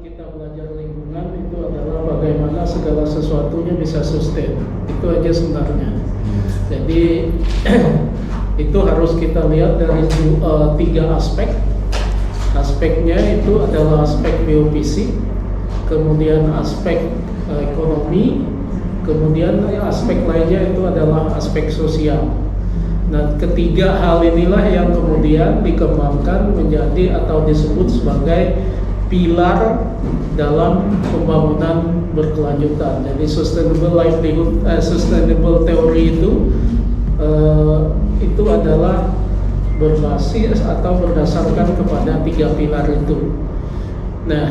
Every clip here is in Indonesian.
kita belajar lingkungan itu adalah bagaimana segala sesuatunya bisa sustain. Itu aja sebenarnya. Jadi itu harus kita lihat dari tiga aspek. Aspeknya itu adalah aspek biofisik, kemudian aspek ekonomi, kemudian aspek lainnya itu adalah aspek sosial. Nah, ketiga hal inilah yang kemudian dikembangkan menjadi atau disebut sebagai pilar dalam pembangunan berkelanjutan. Jadi sustainable livelihood, sustainable theory itu adalah berbasis atau berdasarkan kepada tiga pilar itu. Nah,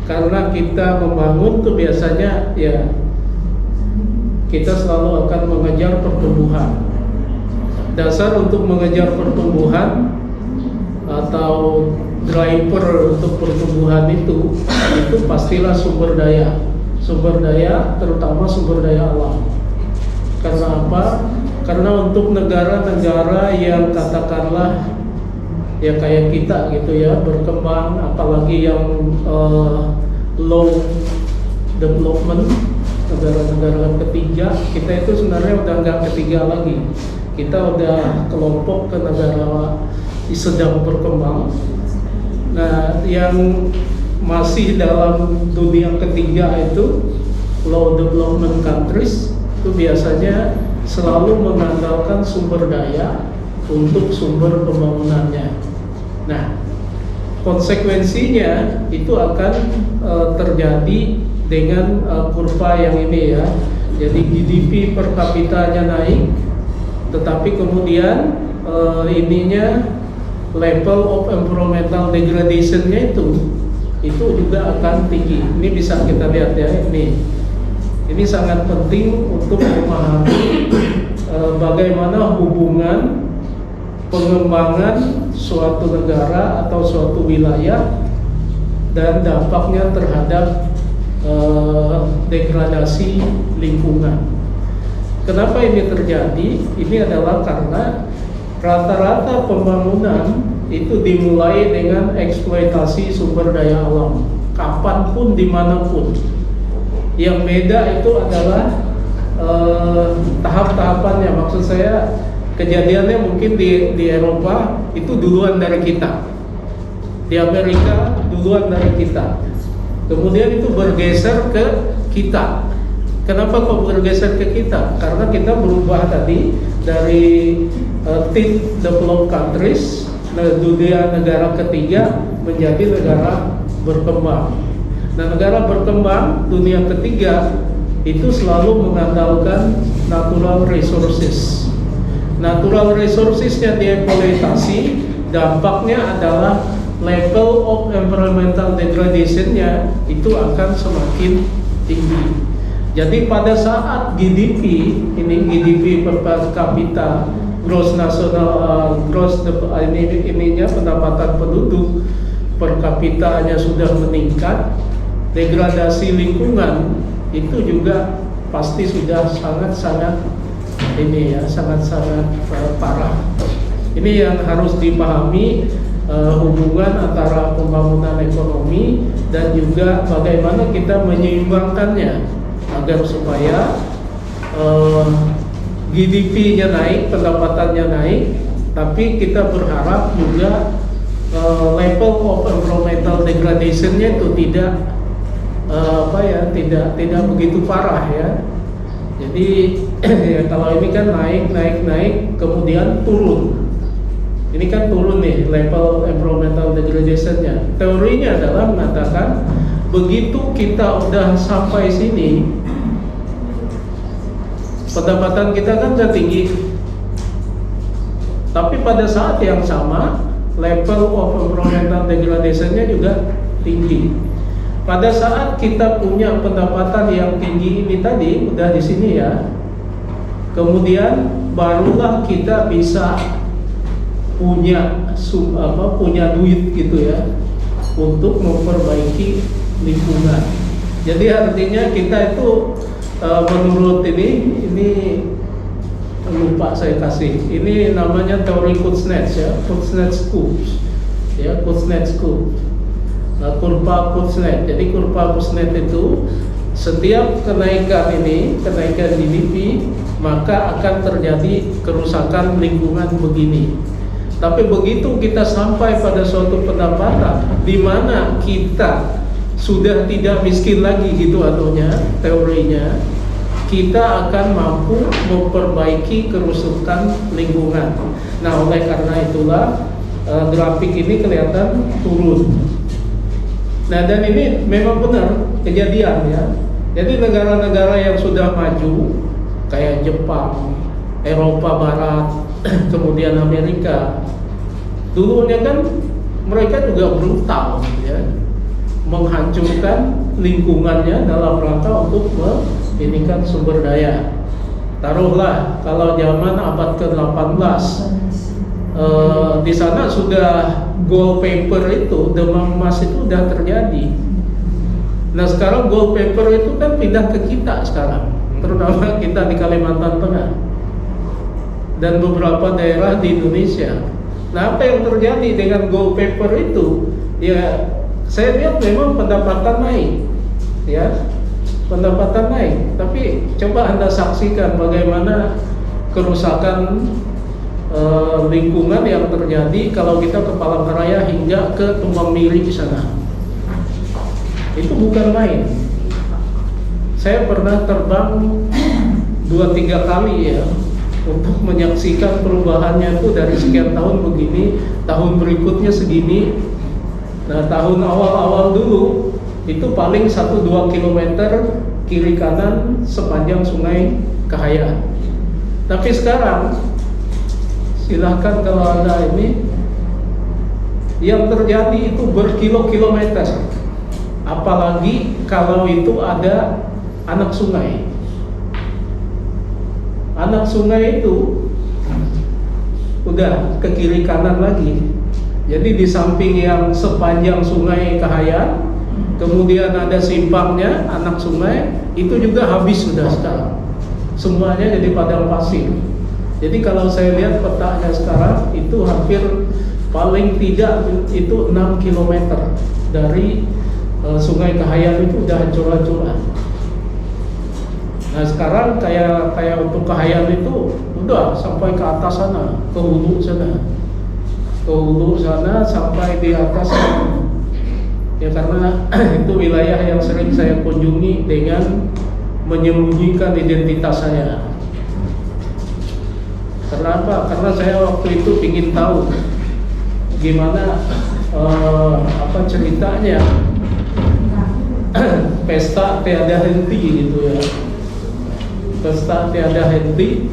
karena kita membangun itu biasanya ya kita selalu akan mengejar pertumbuhan. Dasar untuk mengejar pertumbuhan atau driver untuk pertumbuhan itu pastilah sumber daya. Sumber daya, terutama sumber daya alam. Karena apa? Karena untuk negara-negara yang katakanlah ya kayak kita gitu ya, berkembang, apalagi yang low development, negara-negara ketiga, kita itu sebenarnya udah nggak ketiga lagi. Kita udah kelompok ke negara sedang berkembang. Nah, yang masih dalam dunia ketiga itu low development countries itu biasanya selalu mengandalkan sumber daya untuk sumber pembangunannya. Nah, konsekuensinya itu akan terjadi dengan kurva yang ini ya. Jadi GDP per kapitanya naik, tetapi kemudian level of environmental degradation-nya itu juga akan tinggi. Ini bisa kita lihat ya, ini sangat penting untuk memahami bagaimana hubungan pengembangan suatu negara atau suatu wilayah dan dampaknya terhadap degradasi lingkungan. Kenapa ini terjadi? Ini adalah karena rata-rata pembangunan itu dimulai dengan eksploitasi sumber daya alam, kapanpun, dimanapun. Yang beda itu adalah tahap-tahapannya. Maksud saya kejadiannya mungkin di Eropa itu duluan dari kita, di Amerika duluan dari kita, kemudian itu bergeser ke kita. Kenapa kok bergeser ke kita? Karena kita berubah tadi dari third developed countries, dunia negara ketiga, menjadi negara berkembang. Nah, negara berkembang dunia ketiga itu selalu mengandalkan natural resources. Natural resourcesnya dieksploitasi, dampaknya adalah level of environmental degradation-nya itu akan semakin tinggi. Jadi pada saat GDP per kapita, gross national pendapatan penduduk per kapitanya sudah meningkat, degradasi lingkungan itu juga pasti sudah sangat-sangat parah. Ini yang harus dipahami, hubungan antara pembangunan ekonomi dan juga bagaimana kita menyeimbangkannya agar supaya GDP-nya naik, pendapatannya naik, tapi kita berharap juga level of environmental degradation-nya itu tidak begitu parah ya. Jadi ya, kalau ini kan naik, kemudian turun. Ini kan turun nih level environmental degradation-nya. Teorinya adalah mengatakan begitu kita udah sampai sini, pendapatan kita kan udah tinggi, tapi pada saat yang sama level of environmental degradation-nya juga tinggi. Pada saat kita punya pendapatan yang tinggi ini tadi, udah di sini ya, kemudian barulah kita bisa punya duit gitu ya untuk memperbaiki lingkungan. Jadi artinya kita itu menurut ini lupa saya kasih. Ini namanya teori Kuznets ya, Kuznets School. kurva Kuznets. Jadi kurva Kuznets itu setiap kenaikan GDP maka akan terjadi kerusakan lingkungan begini. Tapi begitu kita sampai pada suatu pendapatan di mana kita sudah tidak miskin lagi gitu teorinya, kita akan mampu memperbaiki kerusakan lingkungan. Nah, oleh karena itulah grafik ini kelihatan turun. Nah, dan ini memang benar kejadian ya. Jadi negara-negara yang sudah maju kayak Jepang, Eropa Barat, kemudian Amerika, dulunya kan mereka juga brutal ya, menghancurkan lingkungannya dalam rangka untuk meningkatkan sumber daya. Taruhlah kalau zaman abad ke-18 di sana sudah gold paper itu, demam emas itu sudah terjadi. Nah, sekarang gold paper itu kan pindah ke kita sekarang, terutama kita di Kalimantan Tengah dan beberapa daerah di Indonesia. Nah, apa yang terjadi dengan gold paper itu? Ya, saya lihat memang pendapatan naik, ya, pendapatan naik. Tapi coba Anda saksikan bagaimana kerusakan lingkungan yang terjadi kalau kita ke Palangkaraya hingga ke Tumpang Miri di sana. Itu bukan main. Saya pernah terbang 2-3 kali ya untuk menyaksikan perubahannya itu dari sekian tahun begini, tahun berikutnya segini. Nah, tahun awal-awal dulu itu paling 1-2 kilometer kiri kanan sepanjang Sungai Kahayan. Tapi sekarang silahkan kalau Anda ini yang terjadi itu berkilo-kilometer. Apalagi kalau itu ada anak sungai. Anak sungai itu udah ke kiri kanan lagi. Jadi di samping yang sepanjang Sungai Kahayan, kemudian ada simpangnya anak sungai, itu juga habis sudah sekarang. Semuanya jadi padang pasir. Jadi kalau saya lihat petanya sekarang itu hampir paling tidak itu 6 km dari Sungai Kahayan itu udah hancur-hancuran. Nah, sekarang kayak untuk Kahayan itu udah sampai ke atas sana, ke hulu sana sampai di atas sana. Ya, karena itu wilayah yang sering saya kunjungi dengan menyembunyikan identitas saya. Kenapa? Karena saya waktu itu ingin tahu gimana ceritanya pesta tiada henti gitu ya. Pesta tiada henti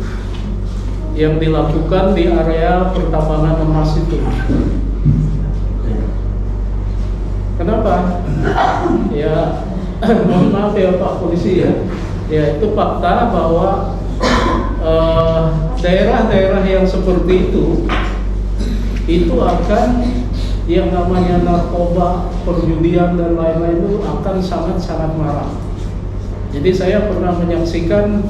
yang dilakukan di area pertambangan emas itu. Kenapa? Ya, mohon maaf ya Pak Polisi ya. Ya, itu fakta bahwa daerah-daerah yang seperti itu akan yang namanya narkoba, perjudian dan lain-lain itu akan sangat-sangat marah. Jadi saya pernah menyaksikan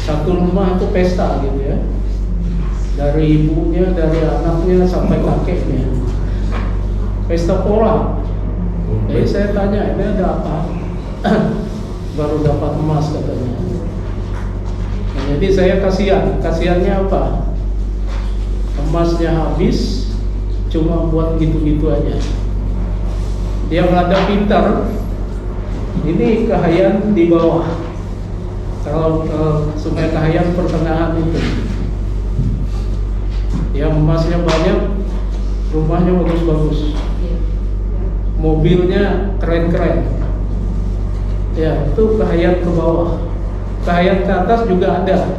satu rumah itu pesta gitu ya, dari ibunya, dari anaknya sampai kakeknya, pesta pora. Jadi saya tanya, ini ada apa? Baru dapat emas katanya. Nah, jadi saya kasihannya apa? Emasnya habis, cuma buat gitu-gitu aja. Yang ada pintar, ini Kahayan di bawah. Kalau Sungai Kahayan pertengahan itu, yang emasnya banyak, rumahnya bagus-bagus, mobilnya keren-keren. Ya, itu Kahayan ke bawah. Kahayan ke atas juga ada.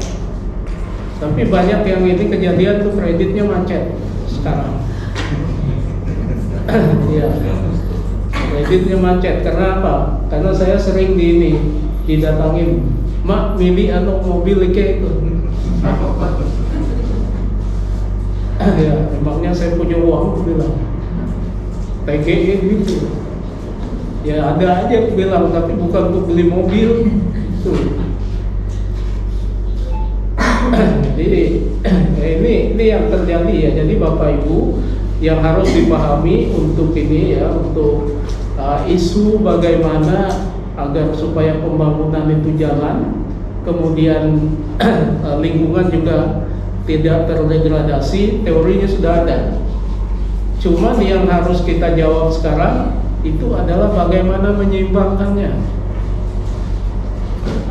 Tapi banyak yang ini kejadian tuh kreditnya macet sekarang. Ya, kreditnya macet. Karena apa? Karena saya sering didatangin, Mak, milih atau mobil kayak itu. Ya, emangnya saya punya uang, bilang PGE gitu. Ya ada aja bilang, tapi bukan untuk beli mobil. Jadi ini yang terjadi ya. Jadi Bapak Ibu, yang harus dipahami untuk ini ya, untuk isu bagaimana agar supaya pembangunan itu jalan, kemudian lingkungan juga tidak terdegradasi, teorinya sudah ada. Cuman yang harus kita jawab sekarang itu adalah bagaimana menyeimbangkannya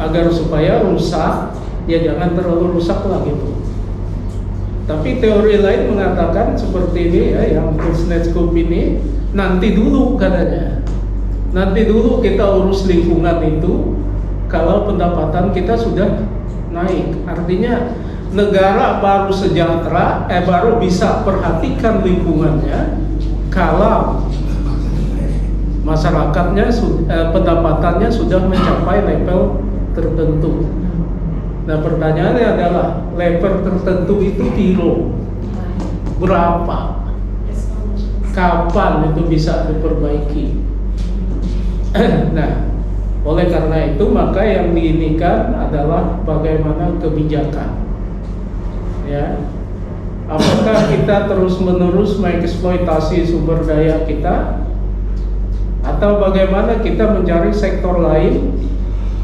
agar supaya rusak ya jangan terlalu rusak lah gitu. Tapi teori lain mengatakan seperti ini ya, yang Kuznetsov ini, nanti dulu katanya. Nanti dulu kita urus lingkungan itu kalau pendapatan kita sudah naik. Artinya negara baru sejahtera, baru bisa perhatikan lingkungannya kalau masyarakatnya pendapatannya sudah mencapai level tertentu. Nah pertanyaannya adalah level tertentu itu kilo berapa? Kapan itu bisa diperbaiki? Nah, oleh karena itu maka yang diinginkan adalah bagaimana kebijakan. Ya, apakah kita terus-menerus mengeksploitasi sumber daya kita, atau bagaimana kita mencari sektor lain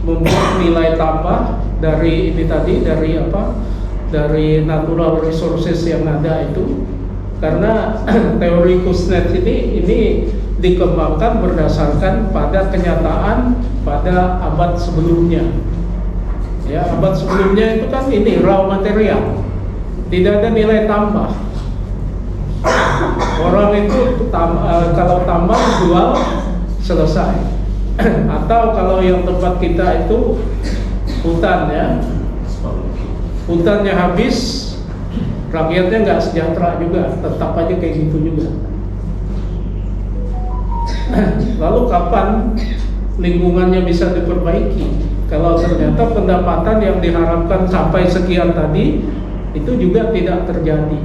membuat nilai tambah dari ini tadi, dari natural resources yang ada itu. Karena teori Kuznets ini dikembangkan berdasarkan pada kenyataan pada abad sebelumnya. Ya, abad sebelumnya itu kan ini raw material, tidak ada nilai tambah. Orang itu kalau tambah jual selesai. Atau kalau yang tempat kita itu hutan ya, hutannya habis, rakyatnya nggak sejahtera juga, tetap aja kayak gitu juga. Lalu kapan lingkungannya bisa diperbaiki? Kalau ternyata pendapatan yang diharapkan sampai sekian tadi itu juga tidak terjadi.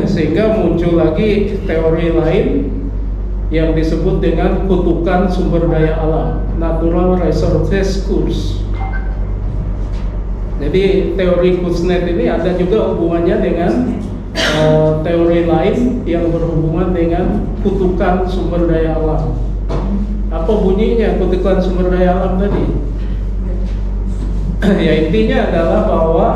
Sehingga muncul lagi teori lain yang disebut dengan kutukan sumber daya alam, natural resources curse. Jadi teori Kuznets ini ada juga hubungannya dengan teori lain yang berhubungan dengan kutukan sumber daya alam. Apa bunyinya kutukan sumber daya alam tadi? Ya intinya adalah bahwa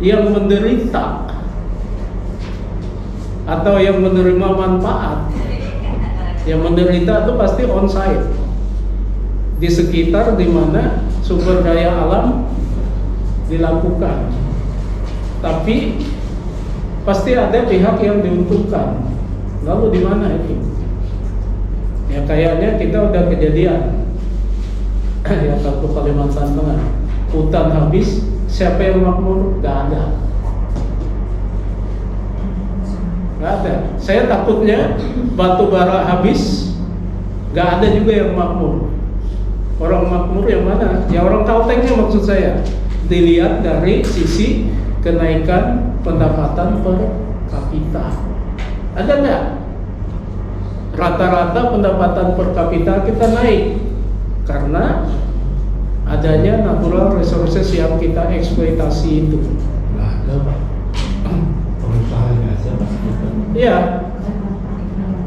yang menderita atau yang menerima manfaat, yang menderita itu pasti on-site di sekitar di mana sumber daya alam dilakukan. Tapi pasti ada pihak yang diuntungkan. Lalu di mana itu? Ya kayaknya kita udah kejadian. Ya kalau Kalimantan Tengah, hutan habis, siapa yang makmur? Gak ada. Gak ada. Saya takutnya batu bara habis, gak ada juga yang makmur. Orang makmur yang mana? Ya orang Kaltengnya maksud saya. Dilihat dari sisi kenaikan pendapatan per kapita. Ada nggak? Rata-rata pendapatan per kapita kita naik karena adanya natural resources yang kita eksploitasi itu. Nggak ada Pak. Pengusaha aja Pak. Iya.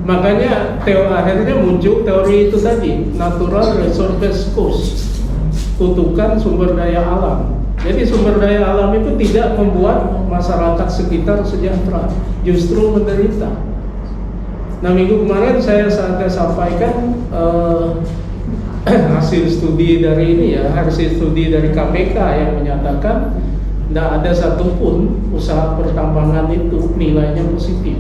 Makanya akhirnya muncul teori itu tadi, natural resources curse, kutukan sumber daya alam. Jadi sumber daya alam itu tidak membuat masyarakat sekitar sejahtera, justru menderita. Nah minggu kemarin saya sampaikan hasil studi dari ini ya, hasil studi dari KPK yang menyatakan tidak ada satupun usaha pertambangan itu nilainya positif.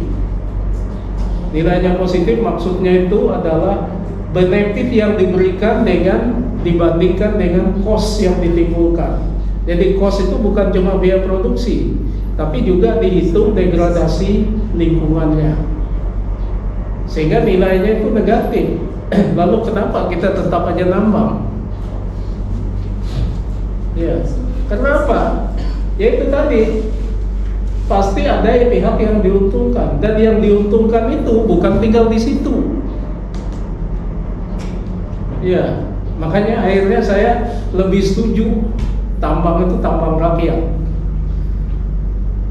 Nilainya positif maksudnya itu adalah benefit yang diberikan dibandingkan dengan cost yang ditimbulkan. Jadi cost itu bukan cuma biaya produksi, tapi juga dihitung degradasi lingkungannya. Sehingga nilainya itu negatif. Lalu kenapa kita tetap aja nambang? Ya, kenapa? Ya itu tadi, pasti ada pihak yang diuntungkan, dan yang diuntungkan itu bukan tinggal di situ. Ya, makanya akhirnya saya lebih setuju tambang itu tambang rakyat.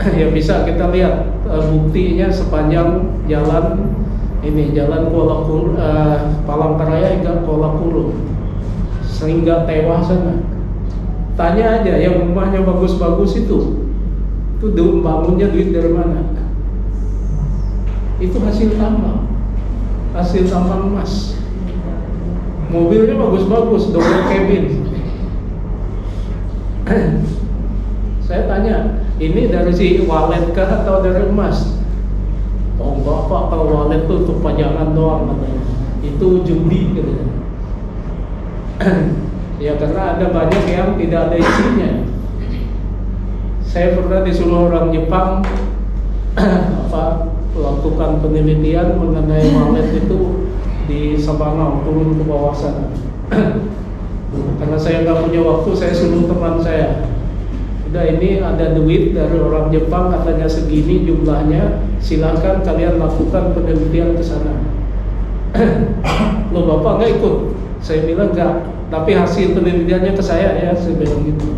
Ya bisa kita lihat buktinya sepanjang jalan ini, jalan Palangkaraya hingga Kuala Kurung, sehingga tewas sana. Tanya aja yang rumahnya bagus-bagus itu bangunnya duit dari mana? Itu hasil tambang emas. Mobilnya bagus-bagus, double cabin. Saya tanya, ini dari si walet kah atau dari emas? Oh enggak Pak, kalau walet tuh untuk pajangan doang katanya. Itu judi katanya. Ya karena ada banyak yang tidak ada isinya. Saya pernah disuruh orang Jepang melakukan penelitian mengenai walet itu di Sabang, turun ke bawah sana. Karena saya nggak punya waktu, saya suruh teman saya. Udah, ini ada duit dari orang Jepang katanya segini jumlahnya, silakan kalian lakukan penelitian ke sana. Loh Bapak nggak ikut? Saya bilang nggak, tapi hasil penelitiannya ke saya ya, saya bilang gitu.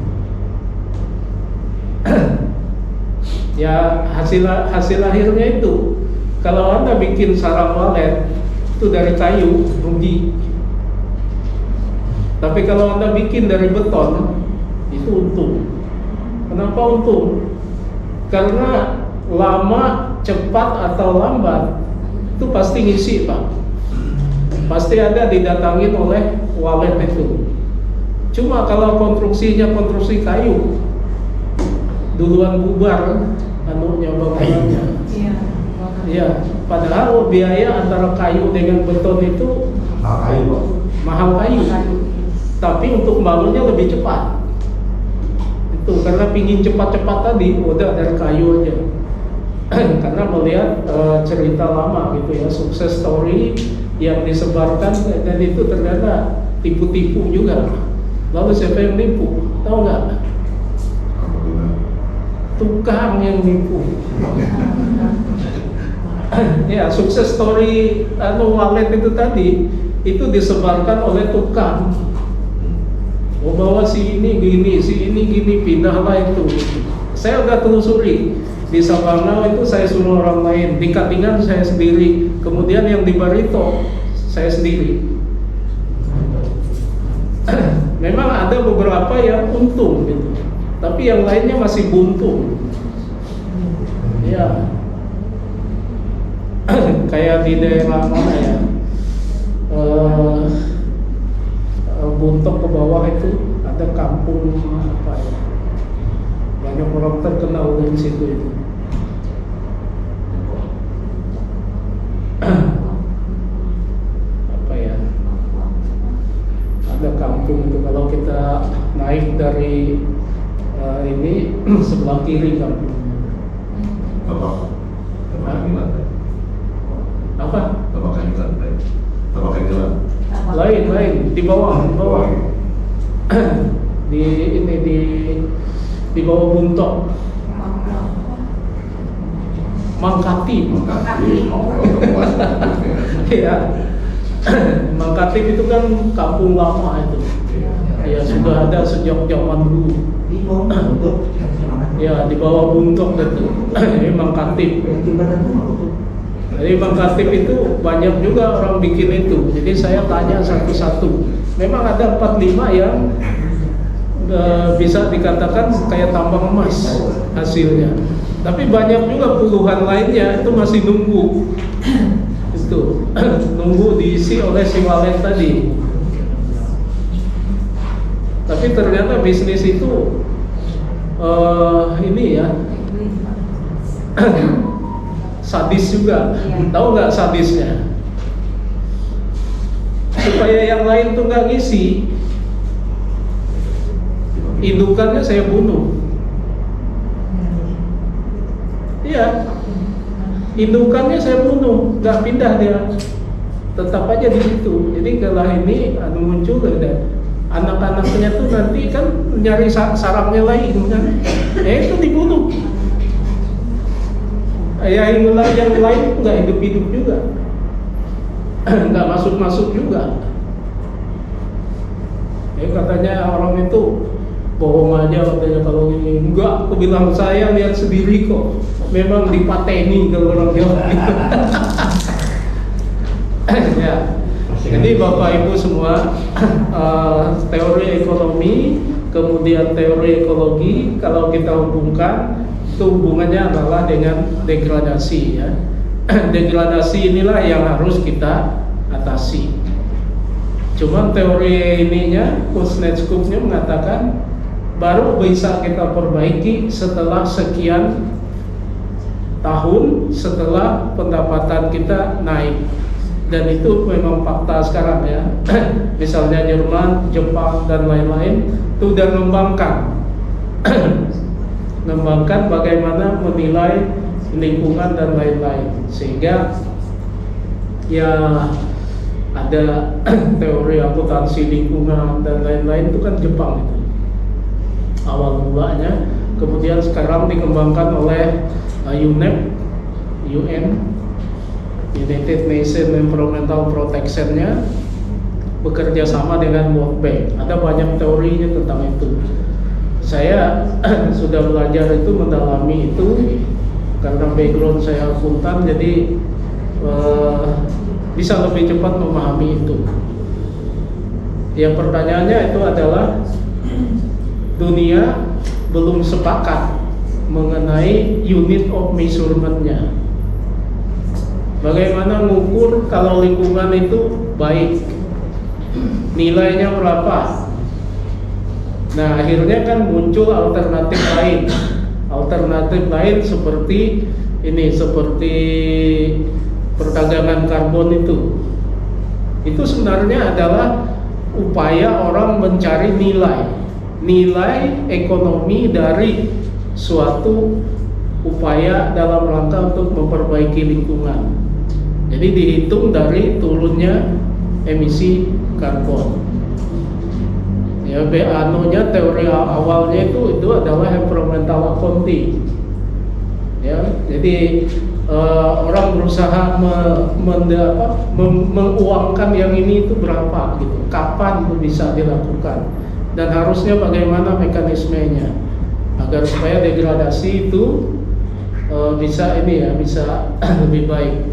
Ya hasil akhirnya itu, kalau Anda bikin sarang walet itu dari kayu, rugi. Tapi kalau Anda bikin dari beton, itu untung. Kenapa untung? Karena lama, cepat atau lambat itu pasti ngisi Pak. Pasti ada didatangin oleh walet itu. Cuma kalau konstruksinya konstruksi kayu, duluan bubar bangunannya. Iya, padahal biaya antara kayu dengan beton itu mahal kayu. Tapi untuk bangunnya lebih cepat. Itu karena pingin cepat-cepat tadi, udah dari kayu aja. Karena melihat cerita lama gitu ya, sukses story yang disebarkan, dan itu ternyata tipu-tipu juga. Lalu siapa yang nipu? Tahu nggak? Tukang yang nipu. Ya, sukses story walet itu tadi itu disebarkan oleh tukang. Oh bahwa si ini gini, pindahlah itu. Saya udah telusuri di Sabangau itu, saya suruh orang lain, di Katingan saya sendiri, kemudian yang di Barito saya sendiri. Memang ada beberapa yang untung gitu, tapi yang lainnya masih buntung. Ya, kayak di daerah mana ya, Buntok ke bawah itu ada kampung apa ya, banyak orang terkenal dari situ itu. Apa ya, ada kampung itu kalau kita naik dari ini sebelah kiri kampungnya. Apa? Lain di bawah di bawah Buntok, Mangkatip. Ya, Mangkatip itu kan kampung lama itu. Ya sudah ada sejak zaman dulu. Ya di bawah Buntok itu. Ini Mangkatip. Jadi Mangkatip itu banyak juga orang bikin itu. Jadi saya tanya satu-satu. Memang ada 4-5 yang bisa dikatakan kayak tambang emas hasilnya. Tapi banyak juga puluhan lainnya itu masih nunggu. Itu nunggu diisi oleh si walet tadi. Tapi ternyata bisnis itu ini ya sadis juga. Tahu nggak sadisnya? Supaya yang lain tuh nggak ngisi, indukannya saya bunuh. Iya, indukannya saya bunuh, nggak pindah dia, tetap aja di situ. Jadi kalau ini muncul ada anak-anaknya tuh nanti kan nyari sarangnya lain kan, itu dibunuh. Yang lain nggak hidup-hidup juga, nggak masuk-masuk juga. Katanya orang itu bohong aja katanya kalau ini. Enggak, aku bilang saya lihat sendiri kok. Memang dipateni kalau orang Jawa gitu. Ya. Jadi Bapak Ibu semua, teori ekonomi, kemudian teori ekologi, kalau kita hubungkan, itu hubungannya adalah dengan degradasi ya. Degradasi inilah yang harus kita atasi. Cuman teori ininya, Kuznetsovnya mengatakan baru bisa kita perbaiki setelah sekian tahun setelah pendapatan kita naik. Dan itu memang fakta sekarang ya. Misalnya Jerman, Jepang dan lain-lain itu sudah mengembangkan bagaimana menilai lingkungan dan lain-lain, sehingga ya ada teori akuntansi lingkungan dan lain-lain itu kan Jepang itu awal mulanya, kemudian sekarang dikembangkan oleh UNEP, UN, United Nations Environmental Protection-nya bekerja sama dengan World Bank. Ada banyak teorinya tentang itu. Saya sudah belajar itu, mendalami itu karena background saya akuntan, jadi bisa lebih cepat memahami itu. Yang pertanyaannya itu adalah dunia belum sepakat mengenai unit of measurement-nya. Bagaimana mengukur kalau lingkungan itu baik, nilainya berapa? Nah, akhirnya kan muncul alternatif lain. Alternatif lain seperti ini, seperti perdagangan karbon itu. Itu sebenarnya adalah upaya orang mencari nilai ekonomi dari suatu upaya dalam rangka untuk memperbaiki lingkungan. Jadi dihitung dari turunnya emisi karbon. Ya, BANO-nya, teori awalnya itu adalah environmental accounting. Ya, jadi orang berusaha menguangkan yang ini itu berapa gitu, kapan itu bisa dilakukan, dan harusnya bagaimana mekanismenya agar supaya degradasi itu bisa lebih baik.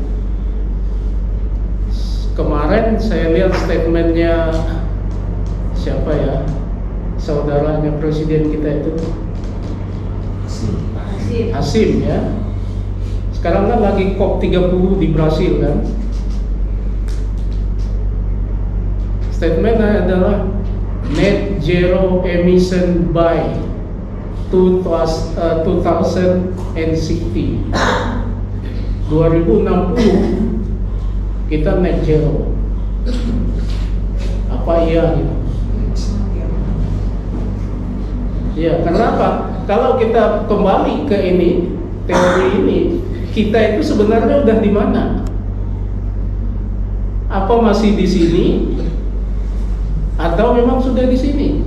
Kemarin saya lihat statementnya siapa ya, saudaranya presiden kita itu, Hasim ya. Sekarang kan lagi COP30 di Brasil kan. Statementnya adalah net zero emission by 2060. 2060 kita net zero. Apa iya gitu? Ya, kenapa? Kalau kita kembali ke ini, teori ini, kita itu sebenarnya udah di mana? Apa masih di sini? Atau memang sudah di sini?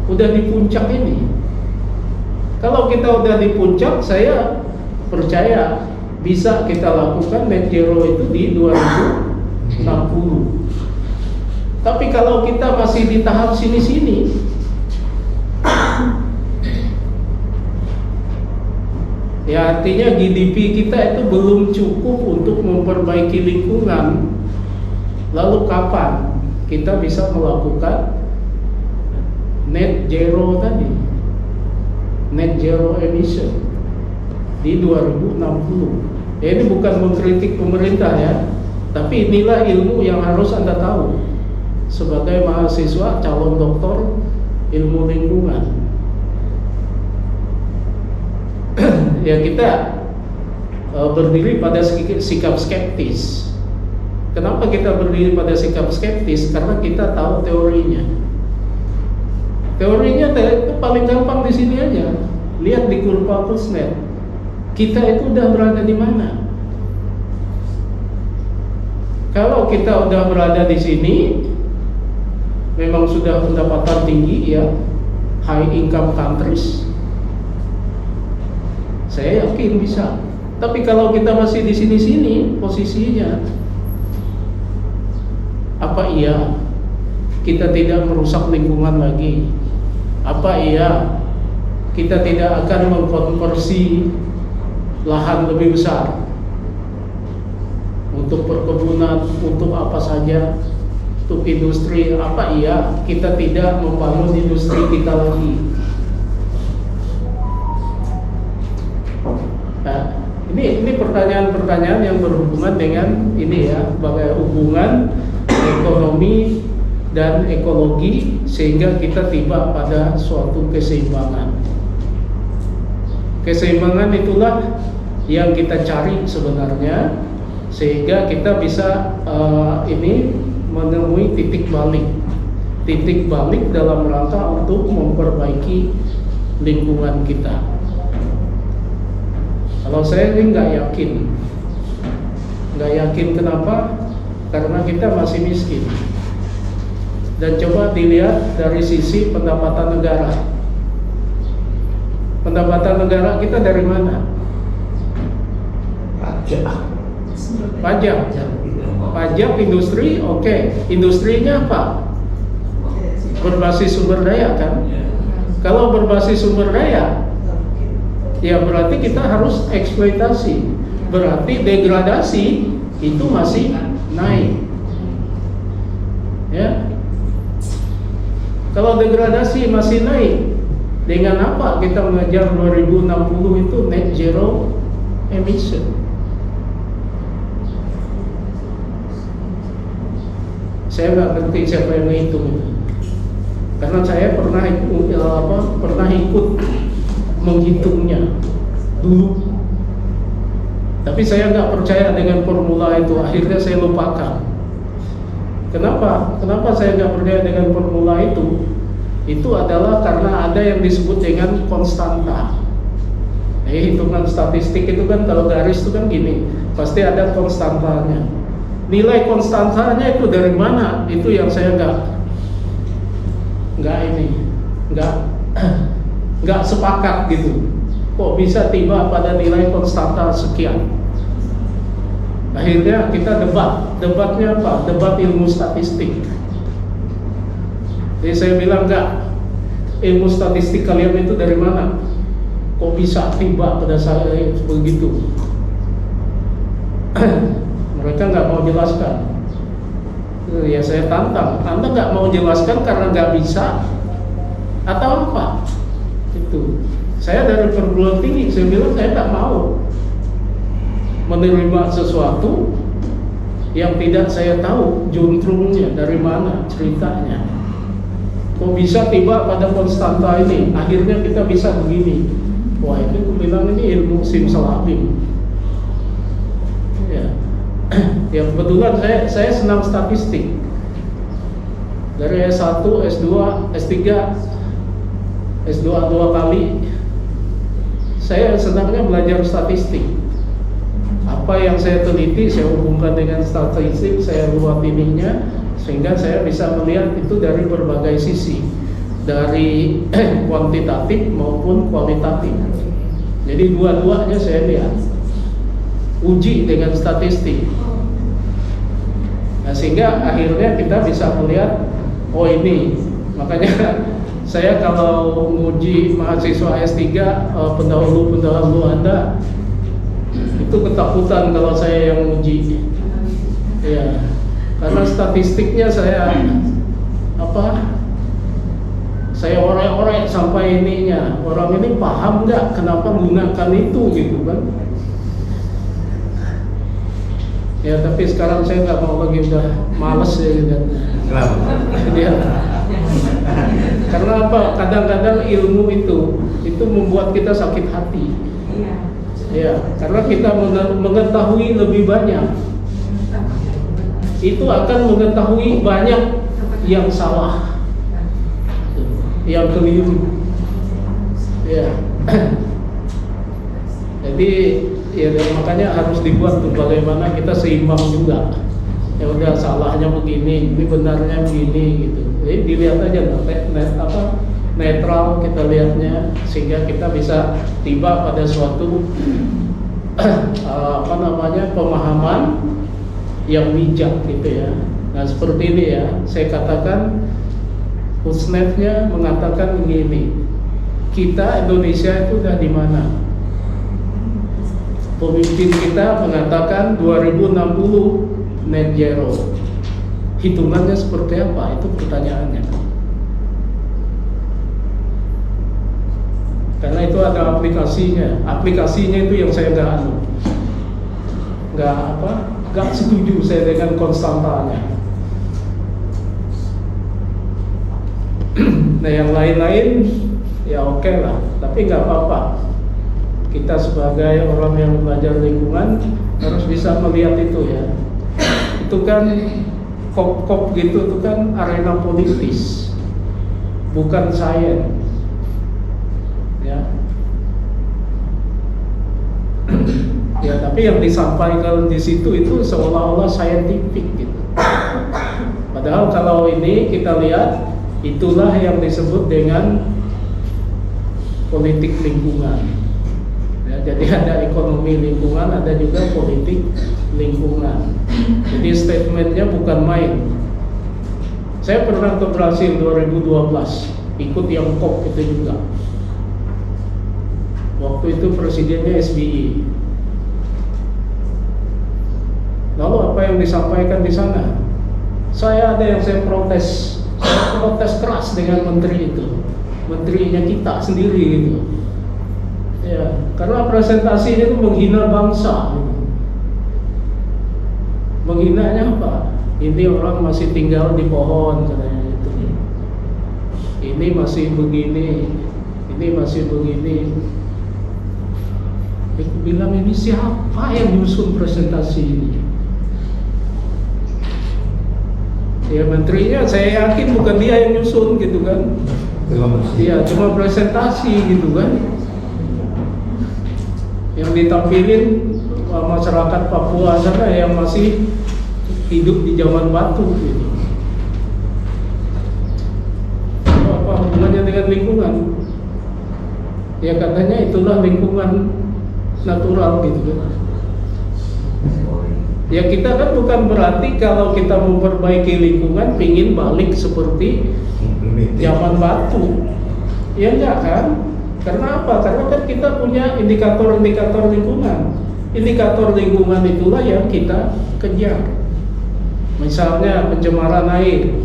Udah di puncak ini. Kalau kita udah di puncak, saya percaya bisa kita lakukan net zero itu di 2060. Tapi kalau kita masih di tahap sini-sini, ya artinya GDP kita itu belum cukup untuk memperbaiki lingkungan. Lalu kapan kita bisa melakukan net zero tadi, net zero emission di 2060? Ya, ini bukan mengkritik pemerintah ya, tapi inilah ilmu yang harus Anda tahu sebagai mahasiswa calon doktor ilmu lingkungan. Ya, kita berdiri pada sikap skeptis. Kenapa kita berdiri pada sikap skeptis? Karena kita tahu teorinya. Teorinya itu paling gampang di sini aja. Lihat di kurva Kuznets. Kita itu udah berada di mana? Kalau kita udah berada di sini, memang sudah pendapatan tinggi ya, high income countries. Saya yakin bisa. Tapi kalau kita masih di sini-sini posisinya, apa iya kita tidak merusak lingkungan lagi? Apa iya kita tidak akan mengkonversi lahan lebih besar untuk perkebunan, untuk apa saja, untuk industri? Apa iya kita tidak membangun industri kita lagi? Nah, ini pertanyaan-pertanyaan yang berhubungan dengan ini ya, bagaimana hubungan ekonomi dan ekologi sehingga kita tiba pada suatu keseimbangan. Keseimbangan itulah yang kita cari sebenarnya, sehingga kita bisa ini menemui titik balik dalam rangka untuk memperbaiki lingkungan kita. Kalau saya ini nggak yakin kenapa? Karena kita masih miskin. Dan coba dilihat dari sisi pendapatan negara. Pendapatan negara kita dari mana? Pajak industri, oke. Industrinya apa? Berbasis sumber daya kan? Kalau berbasis sumber daya, ya berarti kita harus eksploitasi. Berarti degradasi itu masih naik. Ya. Kalau degradasi masih naik, dengan apa kita mengejar 2060 itu net zero emission? Saya nggak ngerti siapa yang menghitung itu, karena saya pernah ikut menghitungnya dulu, tapi saya nggak percaya dengan formula itu. Akhirnya saya lupakan. Kenapa saya nggak percaya dengan formula itu? Itu adalah karena ada yang disebut dengan konstanta. Hitungan statistik itu kan kalau garis itu kan gini, pasti ada konstantanya. Nilai konstantanya itu dari mana? Itu yang saya nggak sepakat gitu. Kok bisa tiba pada nilai konstanta sekian? Akhirnya kita debatnya apa? Debat ilmu statistik. Jadi saya bilang enggak, ilmu statistik kalian itu dari mana? Kok bisa tiba pada saya begitu? Mereka nggak mau jelaskan. Ya saya tantang, Anda nggak mau jelaskan karena nggak bisa atau apa? Itu. Saya dari perguruan tinggi, saya bilang saya nggak mau menerima sesuatu yang tidak saya tahu juntrungnya dari mana, ceritanya. Kok bisa tiba pada konstanta ini? Akhirnya kita bisa begini. Wah, ini aku bilang ini ilmu simsalabim. Ya, ya kebetulan saya senang statistik. Dari S1, S2, S3, S2 2 kali. Saya senangnya belajar statistik. Apa yang saya teliti, saya hubungkan dengan statistik, saya buat ininya, sehingga saya bisa melihat itu dari berbagai sisi, dari kuantitatif maupun kualitatif. Jadi dua-duanya saya lihat, uji dengan statistik. Nah, sehingga akhirnya kita bisa melihat, oh ini, makanya saya kalau menguji mahasiswa S3 pendahulu Anda itu ketakutan kalau saya yang uji, ya, karena statistiknya saya orek-orek sampai ininya, orang ini paham nggak kenapa menggunakan itu gitu kan? Ya tapi sekarang saya nggak mau lagi, udah males ya gitu. Ya. Karena apa? Kadang-kadang ilmu itu membuat kita sakit hati. Ya, karena kita mengetahui lebih banyak, itu akan mengetahui banyak yang salah, yang keliru. Ya, jadi ya makanya harus dibuat tuh bagaimana kita seimbang juga. Ya udah, salahnya begini, ini benarnya begini gitu. Jadi dilihat aja netral kita lihatnya, sehingga kita bisa tiba pada suatu pemahaman yang bijak gitu ya. Nah seperti ini ya, saya katakan Pusnetnya mengatakan begini, kita Indonesia itu udah di mana? Pemimpin kita mengatakan 2060 net zero. Hitungannya seperti apa? Itu pertanyaannya. Karena itu ada aplikasinya. Aplikasinya itu yang saya nggak setuju saya dengan konstantanya. Nah yang lain-lain ya oke lah, tapi nggak apa-apa. Kita sebagai orang yang belajar lingkungan harus bisa melihat itu ya. Itu kan COP gitu, itu kan arena politis, bukan sains. Ya. Ya tapi yang disampaikan di situ itu seolah-olah saintifik gitu. Padahal kalau ini kita lihat, itulah yang disebut dengan politik lingkungan. Ya, jadi ada ekonomi lingkungan, ada juga politik lingkungan. Jadi statementnya bukan main. Saya pernah ke Brasil 2012, ikut yang COP itu juga. Waktu itu presidennya SBY. Lalu apa yang disampaikan di sana? Saya protes keras dengan menteri itu, menterinya kita sendiri gitu. Ya, karena presentasinya itu menghina bangsa. Gitu. Menghinanya apa? Ini orang masih tinggal di pohon katanya itu. Ini masih begini, ini masih begini. Aku bilang ini siapa yang nyusun presentasi ini? Ya menterinya saya yakin bukan dia yang nyusun gitu kan. Iya, cuma presentasi gitu kan. Yang ditampilin masyarakat Papua sana yang masih hidup di zaman batu gitu. Apa hubungannya dengan lingkungan? Ya katanya itulah lingkungan natural gitu kan. Ya kita kan bukan berarti kalau kita memperbaiki lingkungan pingin balik seperti zaman batu. Ya enggak kan? Karena apa? Karena kan kita punya indikator-indikator lingkungan. Indikator lingkungan itulah yang kita kejar. Misalnya pencemaran air,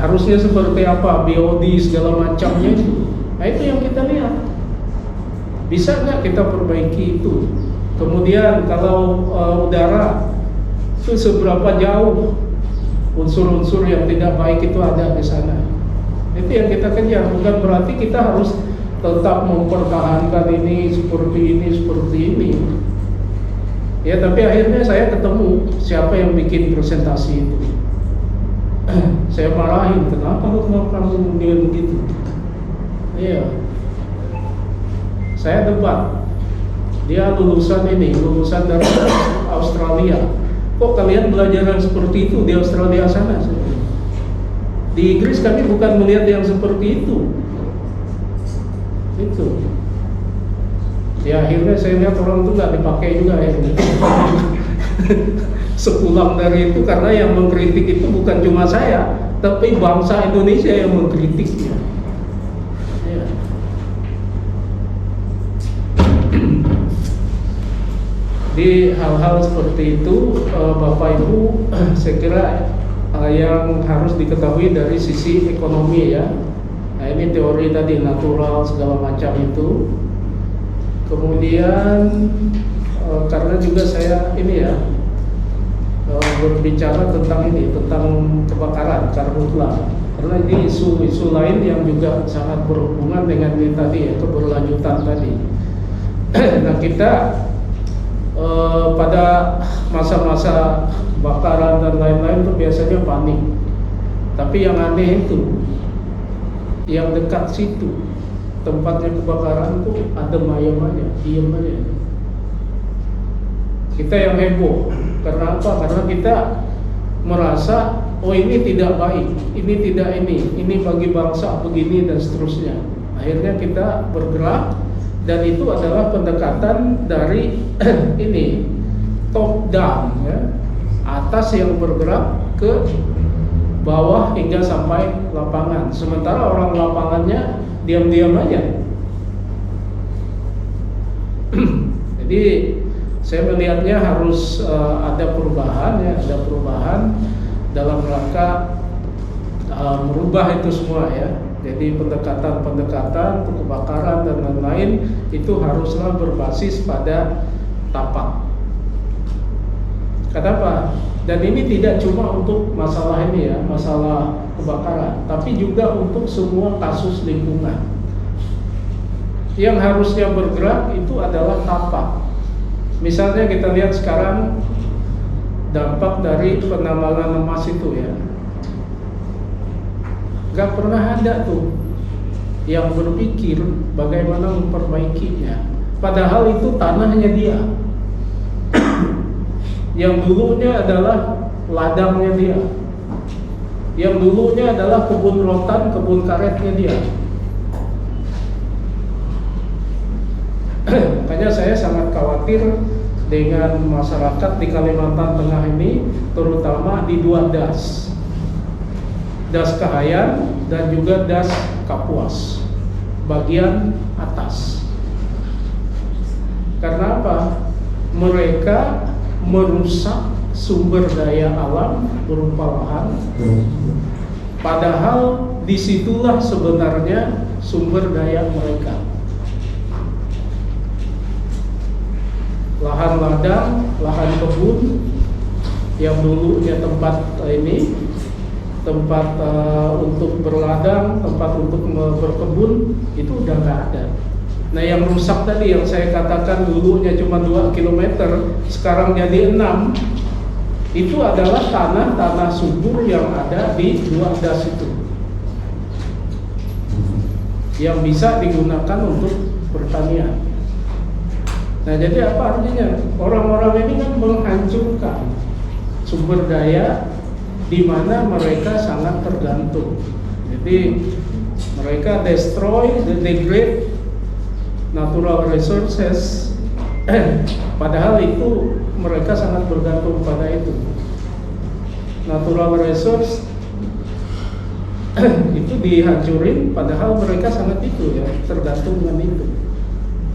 harusnya seperti apa? BOD segala macamnya itu. Nah itu yang kita lihat. Bisa nggak kita perbaiki itu? Kemudian kalau udara itu seberapa jauh unsur-unsur yang tidak baik itu ada di sana. Itu yang kita kejar. Bukan berarti kita harus tetap mempertahankan ini seperti ini. Ya tapi akhirnya saya ketemu siapa yang bikin presentasi itu. Saya marahin, kenapa kamu kemudian begitu? Iya. Saya debat. Dia lulusan dari Australia. Kok kalian belajar yang seperti itu di Australia sana? Di Inggris kami bukan melihat yang seperti itu. Itu. Ya akhirnya saya lihat orang itu nggak dipakai juga akhirnya. Sepulang dari itu karena yang mengkritik itu bukan cuma saya, tapi bangsa Indonesia yang mengkritiknya. Ya. Di hal-hal seperti itu, Bapak Ibu, saya kira yang harus diketahui dari sisi ekonomi ya. Nah ini teori tadi natural segala macam itu. Kemudian karena juga saya ini ya berbicara tentang kebakaran karhutla. Karena ini isu lain yang juga sangat berhubungan dengan ini tadi ya, keberlanjutan tadi. Nah kita pada masa-masa kebakaran dan lain-lain itu biasanya panik. Tapi yang aneh itu, yang dekat situ tempatnya kebakaran itu adem ayem aja, diem aja. Kita yang heboh. Karena apa? Karena kita merasa oh ini tidak baik, ini tidak ini bagi bangsa begini dan seterusnya. Akhirnya kita bergerak. Dan itu adalah pendekatan dari ini top down ya, atas yang bergerak ke bawah hingga sampai lapangan. Sementara orang lapangannya diam-diam aja. Jadi saya melihatnya harus ada perubahan ya, ada perubahan dalam rangka merubah itu semua ya. Jadi pendekatan-pendekatan untuk kebakaran dan lain-lain itu haruslah berbasis pada tapak. Kenapa? Dan ini tidak cuma untuk masalah ini ya, masalah kebakaran, tapi juga untuk semua kasus lingkungan. Yang harusnya bergerak itu adalah tapak. Misalnya kita lihat sekarang dampak dari penambangan emas itu ya. Gak pernah ada tuh yang berpikir bagaimana memperbaikinya. Padahal itu tanahnya dia. Yang dulunya adalah ladangnya dia. Yang dulunya adalah kebun rotan, kebun karetnya dia. Makanya saya sangat khawatir dengan masyarakat di Kalimantan Tengah ini, terutama di dua das. Das Kahayan dan juga Das Kapuas bagian atas. Karena apa? Mereka merusak sumber daya alam berupa lahan. Padahal disitulah sebenarnya sumber daya mereka. Lahan ladang, lahan kebun yang dulunya tempat tempat untuk berladang, tempat untuk berkebun itu udah nggak ada. Nah yang rusak tadi yang saya katakan dulunya cuma 2 km, sekarang jadi 6, itu adalah tanah-tanah subur yang ada di dua das itu, yang bisa digunakan untuk pertanian. Nah jadi apa artinya? Orang-orang ini kan menghancurkan sumber daya di mana mereka sangat tergantung. Jadi mereka degrade natural resources, padahal itu mereka sangat bergantung pada itu. Natural resource itu dihancurin, padahal mereka sangat itu ya tergantung dengan itu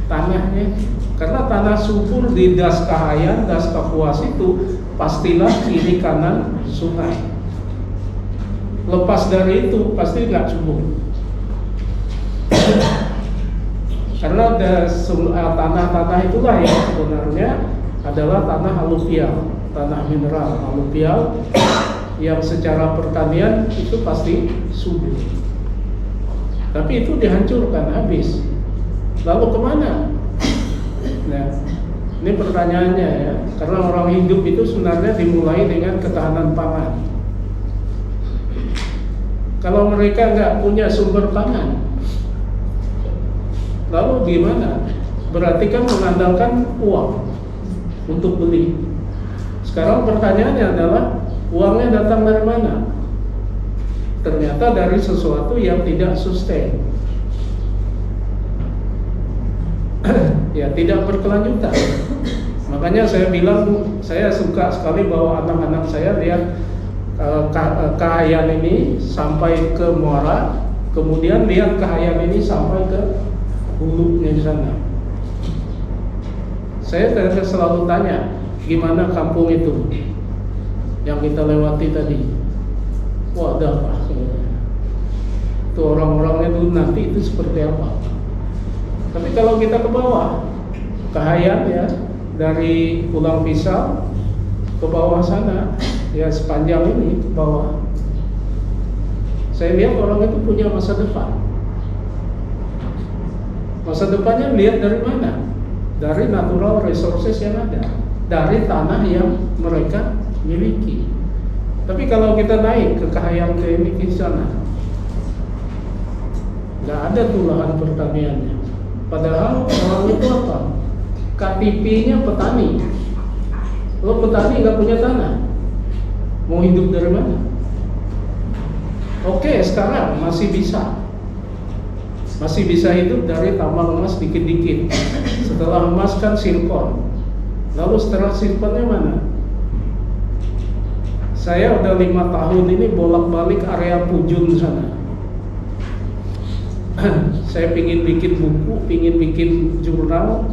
tanahnya. Karena tanah subur di Das Kahayan, Das Kapuas itu pastilah kiri kanan sungai. Lepas dari itu pasti nggak subur. Karena tanah-tanah itulah yang sebenarnya adalah tanah aluvial, tanah mineral aluvial yang secara pertanian itu pasti subur. Tapi itu dihancurkan habis. Lalu kemana? Nah, ini pertanyaannya ya, karena orang hidup itu sebenarnya dimulai dengan ketahanan pangan. Kalau mereka nggak punya sumber pangan, lalu gimana? Berarti kan mengandalkan uang untuk beli. Sekarang pertanyaannya adalah uangnya datang dari mana? Ternyata dari sesuatu yang tidak sustain. Ya tidak berkelanjutan. Makanya saya bilang saya suka sekali bahwa anak-anak saya lihat Kahayan ini sampai ke Muara, kemudian lihat Kahayan ini sampai ke hulunya di sana. Saya selalu tanya, gimana kampung itu yang kita lewati tadi? Wah, ada apa? Itu orang-orangnya dulu nanti itu seperti apa? Tapi kalau kita ke bawah, Kahayan ya, dari Pulang Pisau ke bawah sana, ya sepanjang ini ke bawah, saya lihat orang itu punya masa depan. Masa depannya lihat dari mana? Dari natural resources yang ada, dari tanah yang mereka miliki. Tapi kalau kita naik ke Kahayan ke ini ke sana, nggak ada tuh lahan pertaniannya. Padahal orang itu apa? KTP-nya petani. Kalau petani nggak punya tanah, mau hidup dari mana? Oke, sekarang masih bisa hidup dari tambang emas dikit-dikit. Setelah emas kan zirkon. Lalu setelah zirkonnya mana? Saya udah 5 tahun ini bolak-balik area Pujun sana. Saya pingin bikin buku, pingin bikin jurnal,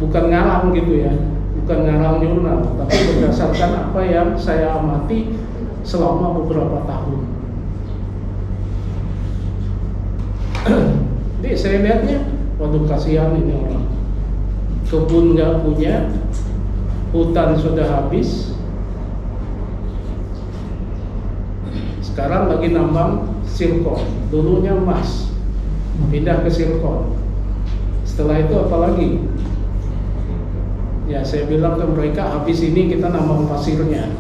bukan ngarang gitu ya, bukan ngarang jurnal, tapi berdasarkan apa yang saya amati selama beberapa tahun. Jadi saya lihatnya, waduh kasihan ini orang, kebun nggak punya, hutan sudah habis, sekarang lagi nambang zirkon, dulunya emas, pindah ke zirkon. Setelah itu apa lagi? Ya saya bilang ke mereka, habis ini kita nambang pasirnya.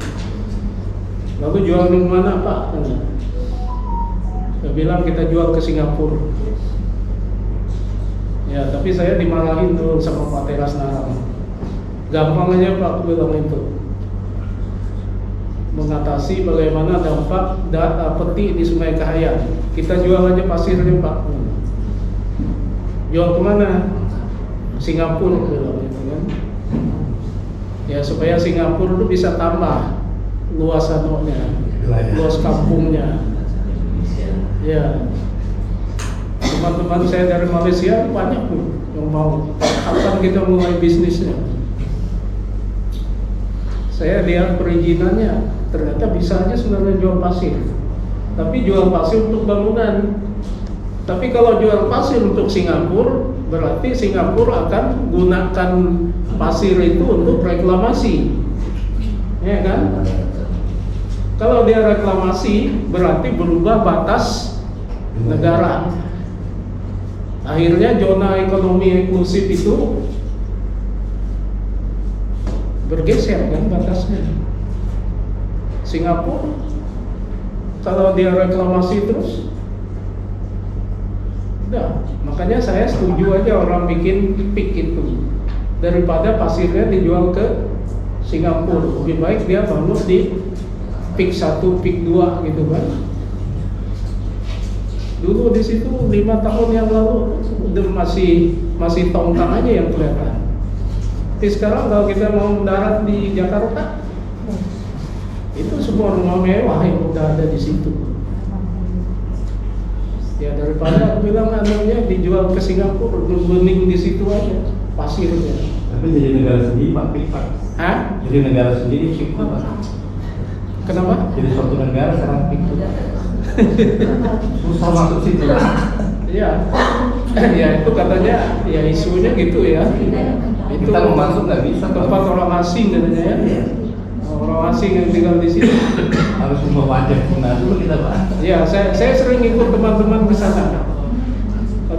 Lalu jual di mana Pak? Saya bilang kita jual ke Singapura. Ya tapi saya dimarahin tuh sama Pak Teras Narang. Gampang aja Pak, aku bilang itu. Mengatasi bagaimana dampak peti di Sungai Kahayan. Kita jual aja pasirnya Pak. Jual kemana? Singapura bilang gitu kan. Ya supaya Singapura itu bisa tambah luas anunya, luas kampungnya. Ya. Teman-teman saya dari Malaysia banyak tuh yang mau. Kapan kita mulai bisnisnya? Saya lihat perizinannya, ternyata bisa aja sebenarnya jual pasir. Tapi jual pasir untuk bangunan. Tapi kalau jual pasir untuk Singapura, berarti Singapura akan gunakan pasir itu untuk reklamasi. Ya kan? Kalau dia reklamasi, berarti berubah batas negara. Akhirnya zona ekonomi eksklusif itu bergeser kan batasnya. Singapura kalau dia reklamasi terus, udah. Makanya saya setuju aja orang bikin PIK itu, daripada pasirnya dijual ke Singapura. Lebih baik dia bangun di PIK 1, PIK 2 gitu kan. Dulu di situ 5 tahun yang lalu udah masih tongkang aja yang kelihatan. Tapi sekarang kalau kita mau mendarat di Jakarta, itu semua rumah mewah yang udah ada di situ. Ya daripada aku bilang anunya dijual ke Singapura, bening di situ aja pasirnya. Tapi jadi negara sendiri Pak, Pak. Hah? Jadi negara sendiri PIK Pak. Kenapa? Jadi suatu negara sekarang PIK. Susah masuk situ. Iya. Ya itu katanya ya isunya gitu ya. Itu Kita mau masuk nggak bisa. tempat orang asing katanya ya. Orang asing yang tinggal di sini. Harus membawa wajah Cina dulu kita Pak. Ya, saya sering ikut teman-teman ke sana.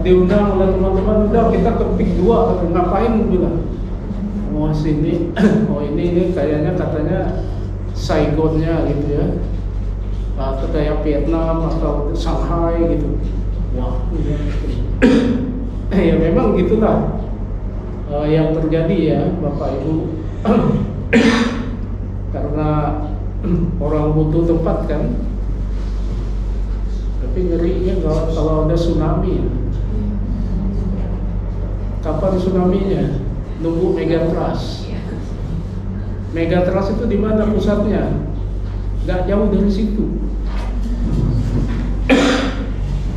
Diundang oleh teman-teman, udah kita ke PIK 2, ngapain bilang? Oh sini, oh ini kayaknya katanya Saigonnya gitu ya. Atau kayak Vietnam atau Shanghai gitu. Wah, ya memang gitulah yang terjadi ya Bapak Ibu. Karena orang butuh tempat kan. Tapi ngerinya kalau ada tsunami. Kapan tsunami-nya? Nunggu Megatrust. Megatrust itu di mana pusatnya? Gak jauh dari situ.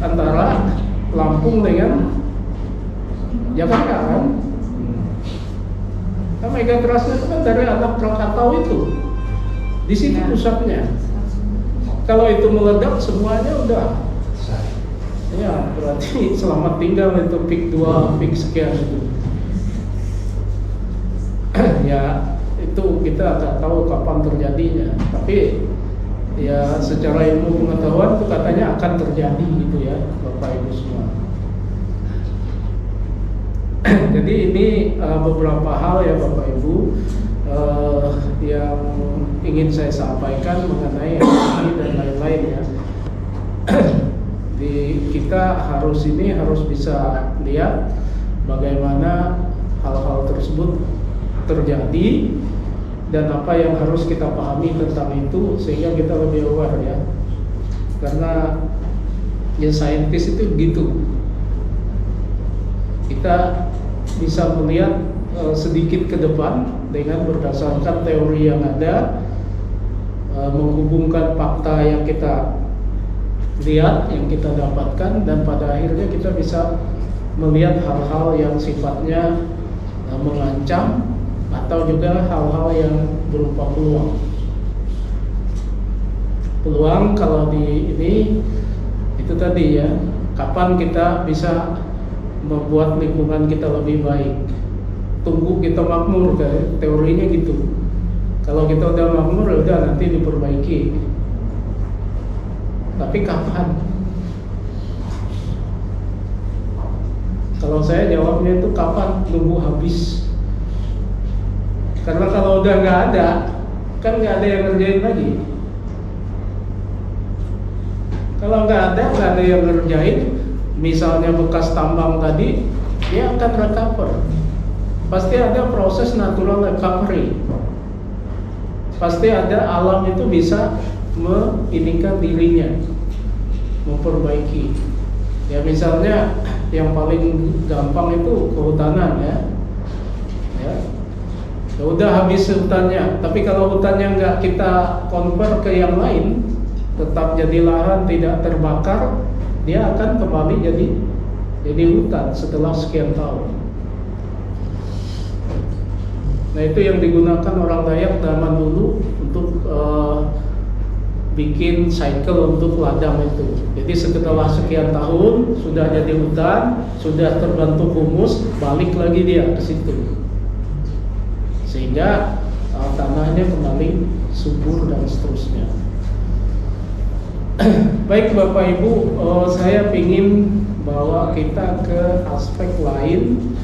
Antara Lampung dengan Jakarta kan? Nah, Megatrust itu kan dari anak Krakatau itu. Di sini pusatnya. Kalau itu meledak semuanya udah. Ya, berarti selamat tinggal itu PIK 2, PIK sekian itu. Ya, itu kita nggak tahu kapan terjadinya. Tapi ya secara ilmu pengetahuan itu katanya akan terjadi gitu ya, Bapak Ibu semua. Jadi ini beberapa hal ya Bapak Ibu yang ingin saya sampaikan mengenai ini dan lain-lain ya. Kita harus bisa lihat bagaimana hal-hal tersebut terjadi dan apa yang harus kita pahami tentang itu sehingga kita lebih aware ya. Karena ya saintis itu begitu. Kita bisa melihat sedikit ke depan dengan berdasarkan teori yang ada menghubungkan fakta yang kita lihat, yang kita dapatkan, dan pada akhirnya kita bisa melihat hal-hal yang sifatnya mengancam atau juga hal-hal yang berupa peluang. Peluang kalau di ini itu tadi ya, kapan kita bisa membuat lingkungan kita lebih baik. Tunggu kita makmur, kan? Teorinya gitu. Kalau kita udah makmur, udah nanti diperbaiki. Tapi kapan? Kalau saya jawabnya itu kapan? Nunggu habis. Karena kalau udah nggak ada, kan nggak ada yang ngerjain lagi. Kalau nggak ada yang ngerjain. Misalnya bekas tambang tadi, dia akan recover. Pasti ada proses natural recovery. Pasti ada alam itu bisa menginikan dirinya, memperbaiki. Ya misalnya yang paling gampang itu kehutanan ya. Ya udah habis hutannya, tapi kalau hutannya nggak kita convert ke yang lain, tetap jadi lahan, tidak terbakar, dia akan kembali jadi hutan setelah sekian tahun. Nah itu yang digunakan orang Dayak zaman dulu untuk bikin cycle untuk ladang itu. Jadi setelah sekian tahun sudah jadi hutan, sudah terbentuk humus, balik lagi dia ke situ, sehingga tanahnya kembali subur dan seterusnya. Baik Bapak Ibu, saya ingin bawa kita ke aspek lain.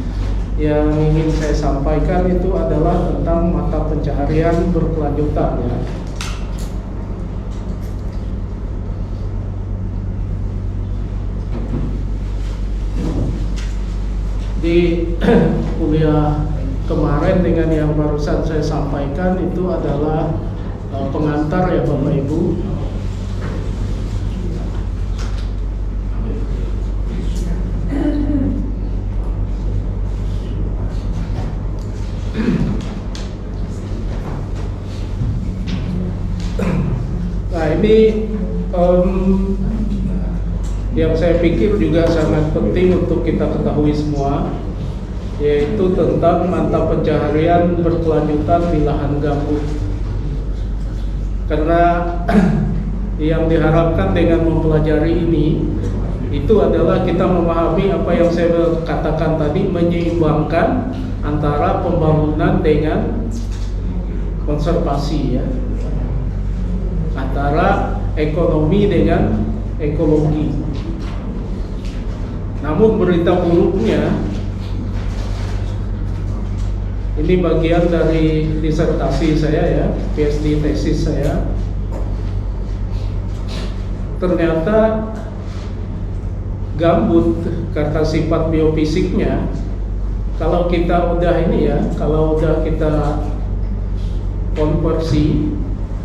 Yang ingin saya sampaikan itu adalah tentang mata pencaharian berkelanjutan ya. Di kuliah kemarin dengan yang barusan saya sampaikan itu adalah pengantar ya Bapak Ibu. Nah ini yang saya pikir juga sangat penting untuk kita ketahui semua, yaitu tentang mata pencaharian berkelanjutan di lahan gambut. Karena yang diharapkan dengan mempelajari ini itu adalah kita memahami apa yang saya katakan tadi, menyeimbangkan antara pembangunan dengan konservasi ya, antara ekonomi dengan ekologi. Namun berita buruknya, ini bagian dari disertasi saya ya, PhD tesis saya. Ternyata gambut karena sifat biofisiknya, kalau kita udah ini ya, kalau udah kita konversi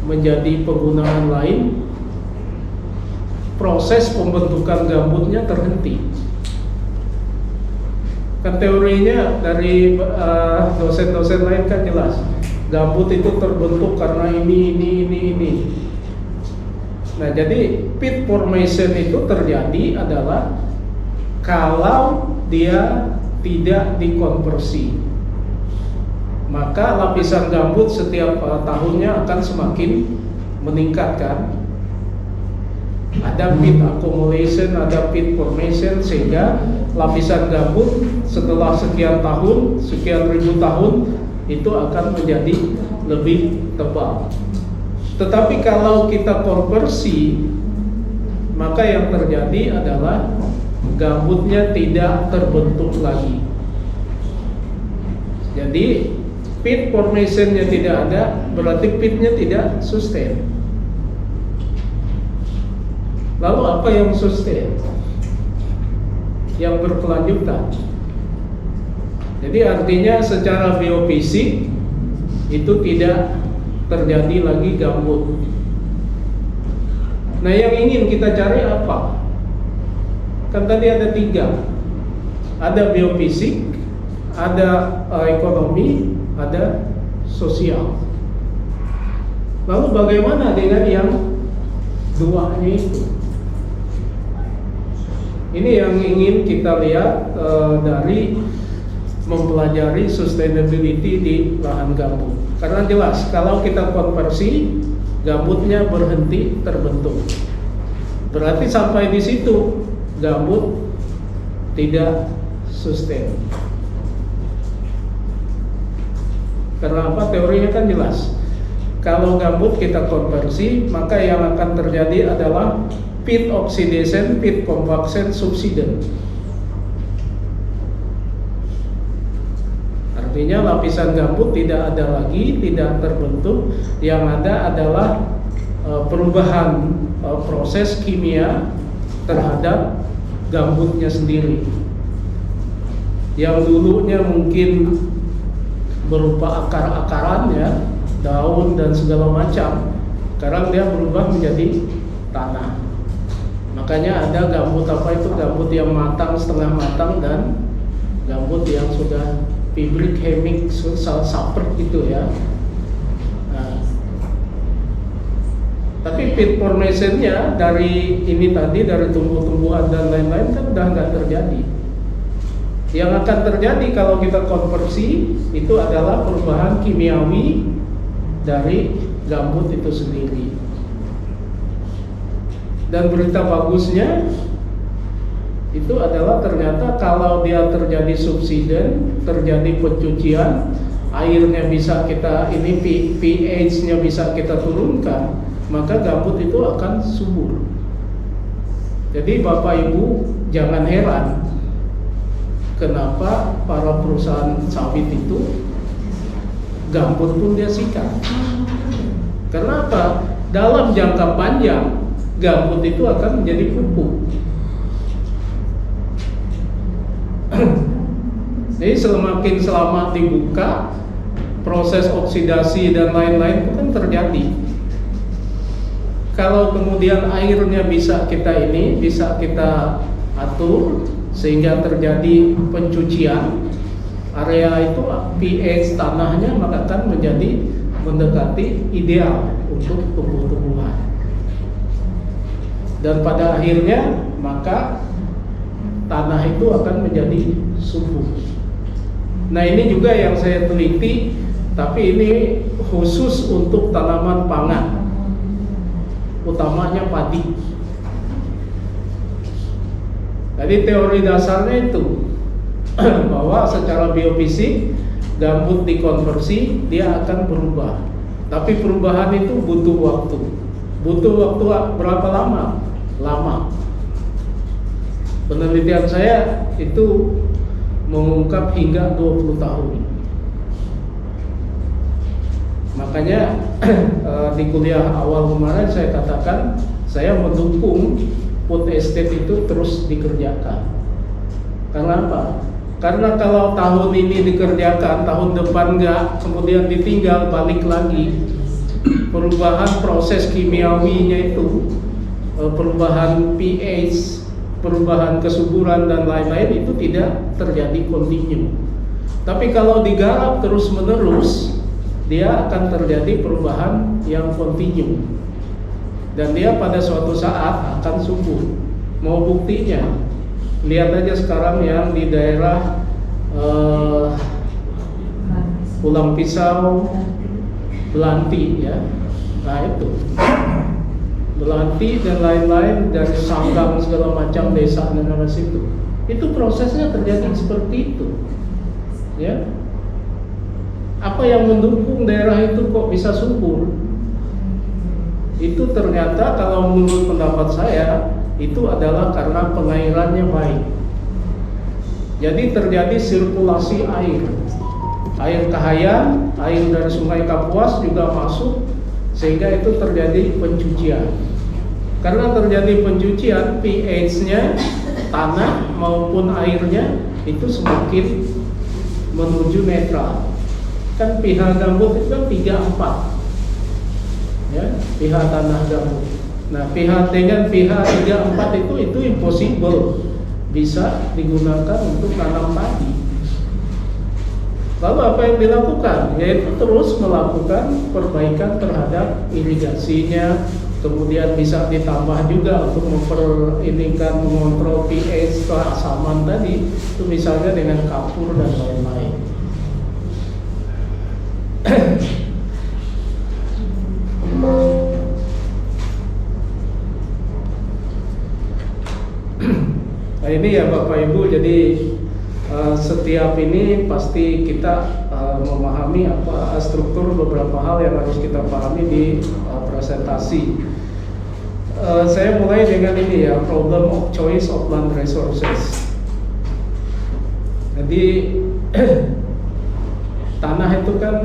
menjadi penggunaan lain, proses pembentukan gambutnya terhenti. Kan teorinya dari dosen-dosen lain kan jelas, gambut itu terbentuk karena ini. Nah jadi pit formation itu terjadi adalah kalau dia tidak dikonversi, maka lapisan gambut setiap tahunnya akan semakin meningkatkan. Ada pit accumulation, ada pit formation, sehingga lapisan gambut setelah sekian tahun, sekian ribu tahun itu akan menjadi lebih tebal. Tetapi kalau kita konversi, maka yang terjadi adalah gambutnya tidak terbentuk lagi. Jadi pit formationnya tidak ada, berarti pitnya tidak sustain. Lalu apa yang sustain? Yang berkelanjutan. Jadi artinya secara biofisik itu tidak terjadi lagi gambut. Nah yang ingin kita cari apa? Kan tadi ada 3. Ada biofisik, ada ekonomi, ada sosial. Lalu bagaimana dengan yang duanya itu? Ini yang ingin kita lihat dari mempelajari sustainability di lahan gambut. Karena jelas kalau kita konversi, gambutnya berhenti terbentuk. Berarti sampai di situ gambut tidak sustain. Karena apa? Teorinya kan jelas. Kalau gambut kita konversi, maka yang akan terjadi adalah peat oxidation, peat compaction, subsidence. Artinya lapisan gambut tidak ada lagi, tidak terbentuk. Yang ada adalah perubahan proses kimia terhadap gambutnya sendiri. Yang dulunya mungkin berupa akar-akaran ya, daun dan segala macam, sekarang dia berubah menjadi tanah. Makanya ada gambut gambut yang matang, setengah matang, dan gambut yang sudah fibrik, hemik, saper gitu ya. Nah, tapi peat formation-nya dari ini tadi, dari tumbuh-tumbuhan dan lain-lain kan udah nggak terjadi. Yang akan terjadi kalau kita konversi itu adalah perubahan kimiawi dari gambut itu sendiri. Dan berita bagusnya itu adalah ternyata kalau dia terjadi subsiden, terjadi pencucian, airnya bisa kita ini pH-nya bisa kita turunkan, maka gambut itu akan subur. Jadi Bapak Ibu jangan heran kenapa para perusahaan sawit itu gambut pun dia sikat. Karena apa? Dalam jangka panjang gambut itu akan menjadi pupuk. Jadi semakin lama dibuka, proses oksidasi dan lain-lain itu kan terjadi. Kalau kemudian airnya bisa kita atur sehingga terjadi pencucian, area itu pH tanahnya maka akan menjadi mendekati ideal untuk tumbuh-tumbuhan. Dan pada akhirnya maka tanah itu akan menjadi subur. Nah ini juga yang saya teliti, tapi ini khusus untuk tanaman pangan, utamanya padi. Jadi teori dasarnya itu bahwa secara biofisik gambut dikonversi dia akan berubah. Tapi perubahan itu butuh waktu. Butuh waktu berapa lama? Lama. Penelitian saya itu mengungkap hingga 20 tahun. Makanya di kuliah awal kemarin saya katakan saya mendukung food estate itu terus dikerjakan. Karena apa? Karena kalau tahun ini dikerjakan, tahun depan enggak, kemudian ditinggal balik lagi, perubahan proses kimiawinya itu, perubahan pH, perubahan kesuburan dan lain-lain itu tidak terjadi kontinu. Tapi kalau digarap terus-menerus, dia akan terjadi perubahan yang kontinu. Dan dia pada suatu saat akan subur. Mau buktinya, lihat aja sekarang yang di daerah Pulang Pisau, Belanti ya. Nah itu Belanti dan lain-lain, dari Sanggang segala macam desa dan daerah situ. Itu prosesnya terjadi seperti itu. Ya. Apa yang mendukung daerah itu kok bisa subur? Itu ternyata kalau menurut pendapat saya itu adalah karena pengairannya baik. Jadi terjadi sirkulasi air. Air Kahayan, air dari Sungai Kapuas juga masuk, sehingga itu terjadi pencucian. Karena terjadi pencucian, pH-nya tanah maupun airnya itu semakin menuju netral. Kan pH gambut itu kan 3-4. Ya, pH tanah gambut. Nah, pH dengan pH 3-4 itu impossible bisa digunakan untuk tanam padi. Lalu apa yang dilakukan? Yaitu terus melakukan perbaikan terhadap irigasinya, kemudian bisa ditambah juga untuk mengontrol pH keasaman tadi, itu misalnya dengan kapur dan lain-lain. Nah ini ya Bapak Ibu, jadi setiap ini pasti kita memahami apa struktur beberapa hal yang harus kita pahami di presentasi. Saya mulai dengan ini ya, problem of choice of land resources. Jadi tanah itu kan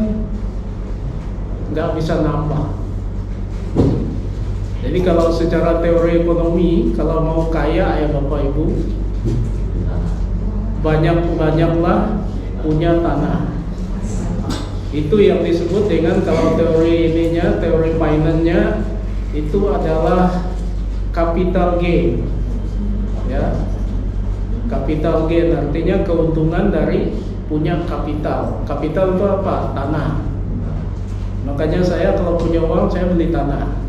nggak bisa nambah. Jadi kalau secara teori ekonomi, kalau mau kaya ya Bapak Ibu, banyak-banyaklah punya tanah. Itu yang disebut dengan, kalau teori ininya, teori finance-nya itu adalah capital gain. Ya. Capital gain artinya keuntungan dari punya kapital. Kapital itu apa? Tanah. Makanya saya kalau punya uang saya beli tanah.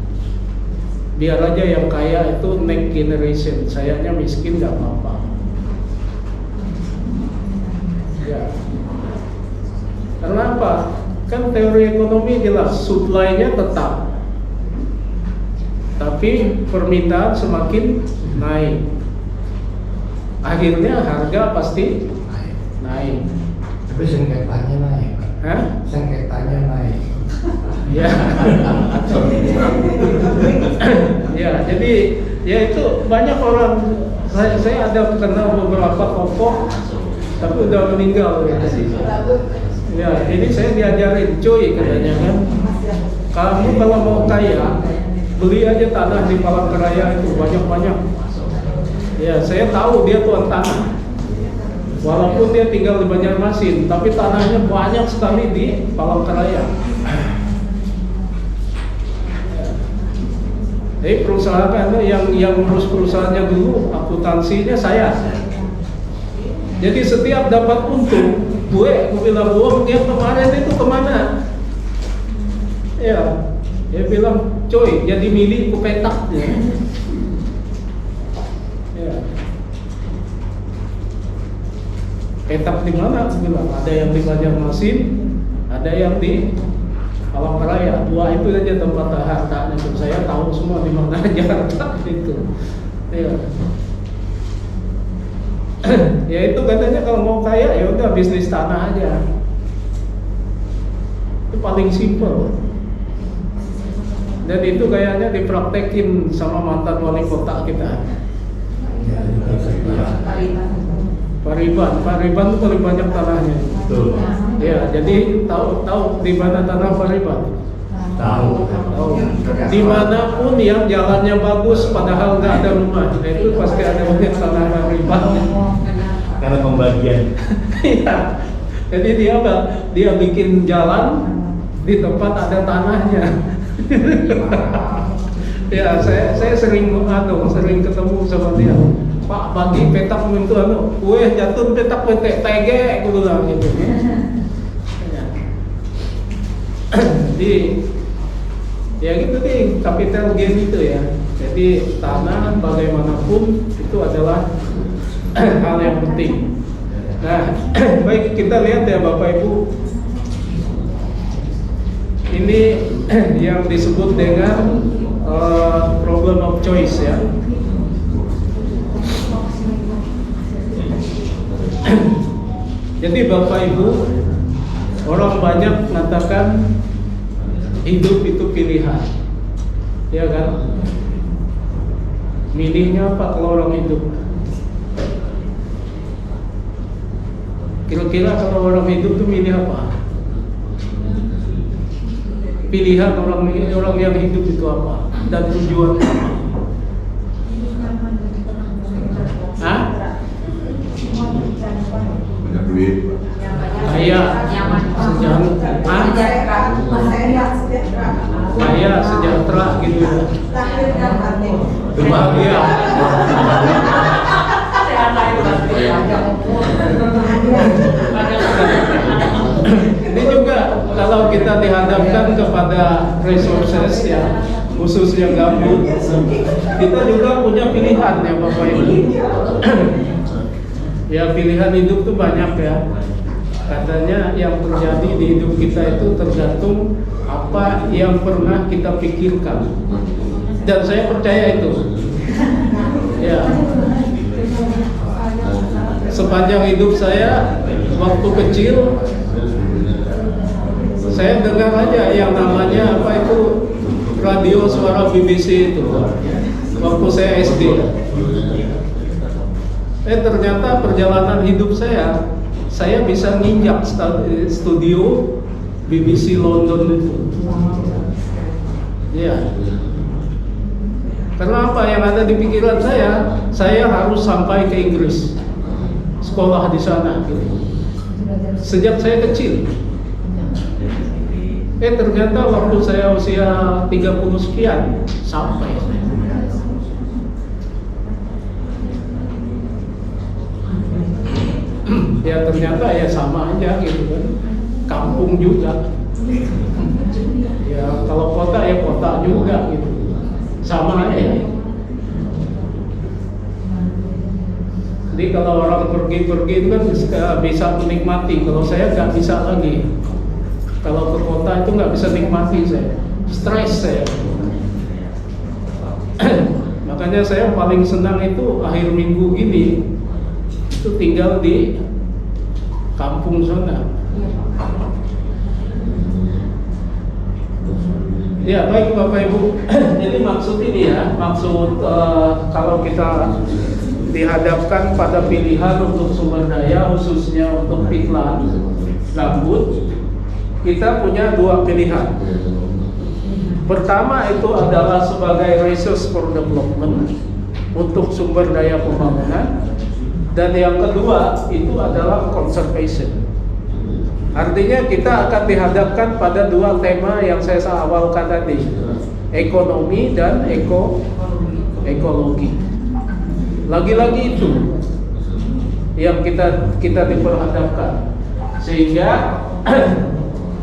Biar aja yang kaya itu next generation, sayanya miskin nggak apa-apa. Ya. Karena apa? Kan teori ekonomi jelas, supply-nya tetap, tapi permintaan semakin naik. Akhirnya harga pasti naik. Tapi sengketanya naik. Hah? Sengketanya naik. Ya. Ya, jadi ya itu banyak orang. Saya ada kenal beberapa tokoh, tapi udah meninggal ya. Ya, ini saya diajarin, cuy katanya kan, kamu kalau mau kaya, beli aja tanah di Palangkaraya itu banyak-banyak. Ya, saya tahu dia tuan tanah. Walaupun dia tinggal di Banjarmasin, tapi tanahnya banyak sekali di Palangkaraya. Jadi perusahaan yang ngurus perusahaannya dulu, akuntansinya saya. Jadi setiap dapat untung, gue bilang, dia kemarin itu kemana? Ya, dia bilang, coy, jadi milikku petak dia. Ya. Petak di mana? Aku bilang, ada yang di Banjarmasin, ada yang di Palangkaraya. Dua itu aja tempat hartanya. Saya tahu semua di mana aja harta itu. Ya. Ya itu katanya kalau mau kaya ya udah bisnis tanah aja. Itu paling simpel. Dan itu kayaknya dipraktekin sama mantan wali kota kita. Pariban itu paling banyak tanahnya. Betul. Ya, jadi tahu di mana tanah Pariban? Tahu. Dimanapun yang jalannya bagus padahal nggak ada rumah, itu pasti ada banyak tanah Pariban. Karena pembagian. Iya. Jadi dia bikin jalan di tempat ada tanahnya. Ya, saya sering ketemu sama dia. Pak, bagi petak itu kue jatuh petak petek tege, aku bilang gitu. Jadi ya gitu nih, capital gain itu ya. Jadi tanah bagaimanapun itu adalah hal yang penting. Nah, baik, kita lihat ya Bapak Ibu. Ini yang disebut dengan problem of choice ya. Jadi Bapak Ibu, orang banyak mengatakan hidup itu pilihan, ya kan? Milihnya apa kalau orang hidup? Kira-kira kalau orang hidup itu milih apa? Pilihan orang yang hidup itu apa? Dan tujuan apa? Hah? Banyak duit. Kaya, kaya, sejahtera gitu ya. Bahagia. kita dihadapkan kepada resources ya, khususnya gambut, kita juga punya pilihan ya Bapak Ibu. Ya pilihan hidup tuh banyak ya. Katanya yang terjadi di hidup kita itu tergantung apa yang pernah kita pikirkan. Dan saya percaya itu. Ya. Sepanjang hidup saya, waktu kecil, saya dengar aja yang namanya apa itu radio suara BBC itu. Waktu saya SD. Ternyata perjalanan hidup saya bisa nginjak studio BBC London itu. Ya. Karena apa yang ada di pikiran saya harus sampai ke Inggris, sekolah di sana. Sejak saya kecil. Ternyata waktu saya usia 30 sekian sampai. Ya ternyata ya sama aja gitu kan, kampung juga. Ya kalau kota ya kota juga gitu, sama aja. Jadi kalau orang pergi-pergi itu kan bisa menikmati, kalau saya nggak bisa lagi. Kalau ke kota itu nggak bisa nikmati saya, stres saya. Makanya saya paling senang itu akhir minggu gini, itu tinggal di kampung sana. Ya baik Bapak Ibu. Jadi maksud ini ya, kalau kita dihadapkan pada pilihan untuk sumber daya khususnya untuk iklan gambut, kita punya dua pilihan. Pertama itu adalah sebagai resource for development untuk sumber daya pembangunan. Dan yang kedua itu adalah conservation. Artinya kita akan dihadapkan pada dua tema yang saya awalkan tadi, ekonomi dan ekologi. Lagi-lagi itu yang kita diperhadapkan. Sehingga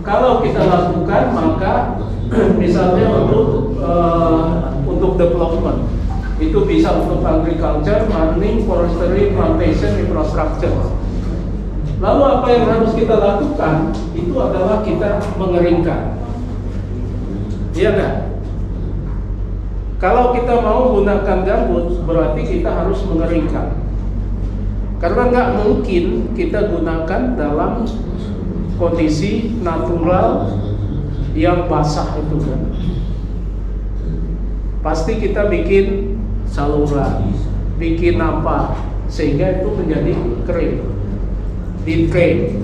kalau kita lakukan maka misalnya untuk development itu bisa untuk agriculture, mining, forestry, plantation, infrastructure. Lalu apa yang harus kita lakukan? Itu adalah kita mengeringkan. Iya kan? Kalau kita mau gunakan gambut, berarti kita harus mengeringkan. Karena nggak mungkin kita gunakan dalam kondisi natural yang basah itu kan. Pasti kita bikin saluran, bikin apa sehingga itu menjadi kering, di-drain.